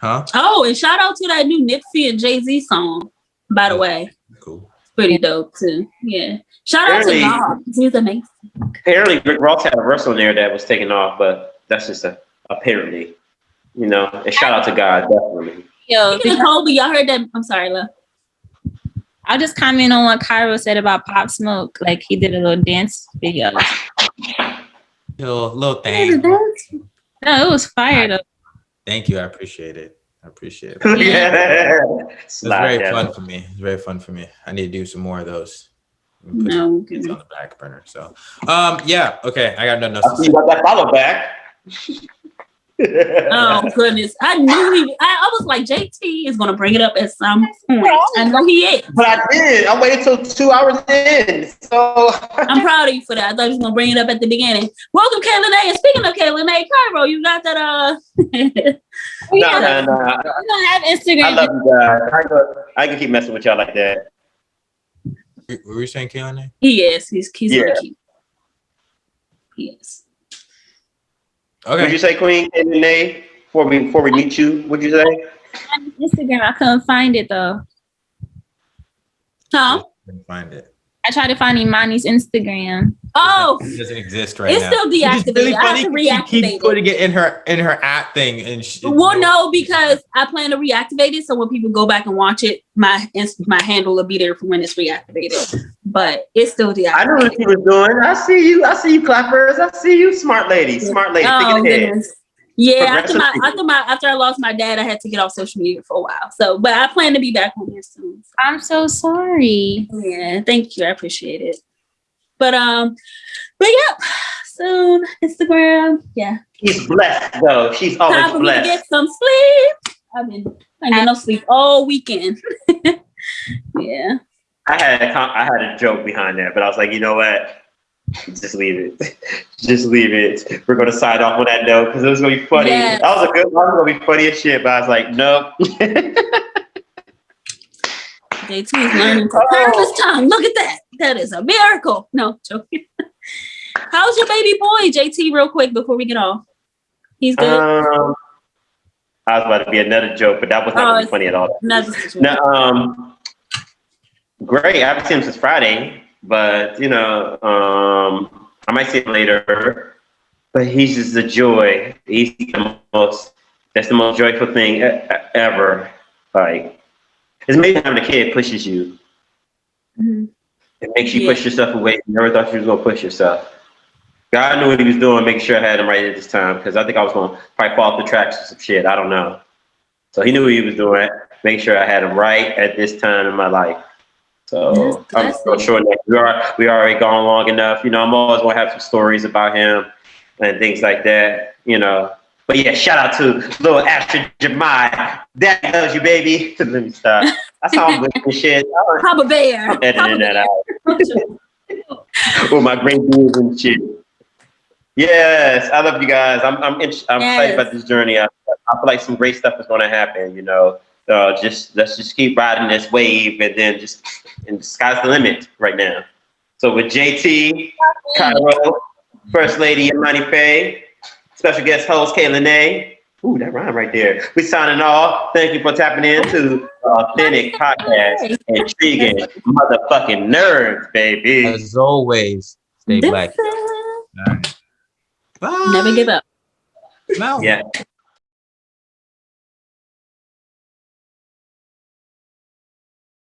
Huh? Oh, and shout out to that new Nipsey and Jay-Z song, by the way. Cool. Pretty dope too. Yeah. Shout out to God. He's amazing. Apparently, Rick Ross had a verse on there that was taken off, but that's just apparently, you know. And shout out to God, definitely. Yo, Speaking of Kobe, y'all heard that? I'm sorry, love. I'll just comment on what Cairo said about Pop Smoke. Like he did a little dance video. Little thing. No, it was fire though. Thank you. I appreciate it. Yeah. It's It's very fun for me. It's very fun for me. I need to do some more of those. Put No, these on the back burner. So, yeah. Okay, I got nothing else I to see say. you got that follow back. Oh goodness. I knew I was like, JT is gonna bring it up at some point. I know he is. But I did. I waited till 2 hours in. So I'm proud of you for that. I thought he was gonna bring it up at the beginning. Welcome, Lene. And speaking of Lene, Cairo, you got that no. We don't have Instagram. I love you guys. I can keep messing with y'all like that. What were you saying, Kaylin? He is. He's Yeah. gonna keep. He is. Okay. Would you say, Queen Lene, before we meet you? Would you say? On Instagram, I couldn't find it though. Huh? Couldn't find it. I tried to find Imani's Instagram. Oh, It doesn't exist right it's now. still It's deactivated. really I have funny. to She reactivate keeps it. putting it in her app thing, and Well, no, because I plan to reactivate it. So when people go back and watch it, my handle will be there for when it's reactivated. But it's still deactivated. I know what you was doing. I see you, clappers. I see you, smart lady. Oh, Thinking ahead. goodness. Yeah, Progressive after I lost my dad, I had to get off social media for a while. So, but I plan to be back on here soon. I'm so sorry. Yeah, thank you. I appreciate it. But yeah, soon Instagram. Yeah. She's blessed though. She's Time always for me to blessed. get some sleep. I didn't get no sleep all weekend. Yeah. I had a joke behind that, but I was like, you know what? Just leave it. Just leave it. We're gonna sign off on that note because it was gonna be funny. Yes. That was a good one. It was gonna be funny as shit, but I was like, nope. JT is learning to curve his tongue. Look at that. That is a miracle. No, joking. How's your baby boy, JT, real quick before we get off? He's good? I was about to be another joke, but that was not really funny at all. No, great. I haven't seen him since Friday, but I might see him later. But he's just a joy. He's that's the most joyful thing ever. Like, it's amazing having a kid pushes you. Mm-hmm. It makes you push yourself away. You never thought you was gonna push yourself. God knew what he was doing, making sure I had him right at this time, because I think I was going to probably fall off the tracks or some shit. I don't know. So he knew what he was doing, making sure I had him right at this time in my life. So I'm so sure that we already gone long enough. I'm always going to have some stories about him and things like that, But yeah, shout out to little Astrid Jemai. Daddy loves you, baby. Let me stop. That's how I'm with this shit. Papa Bear. I'm editing that out. With my great views and shit. Yes, I love you guys. I'm excited about this journey. I feel like some great stuff is going to happen. Let's just keep riding this wave, and then and the sky's the limit right now. So with JT, Cairo, First Lady Imani Faye, special guest host Lene. Ooh, that rhyme right there. We signing off. Thank you for tapping into Authentic Podcast, intriguing motherfucking nerds, baby. As always, stay black. All right. Bye. Never give up. No. Yeah.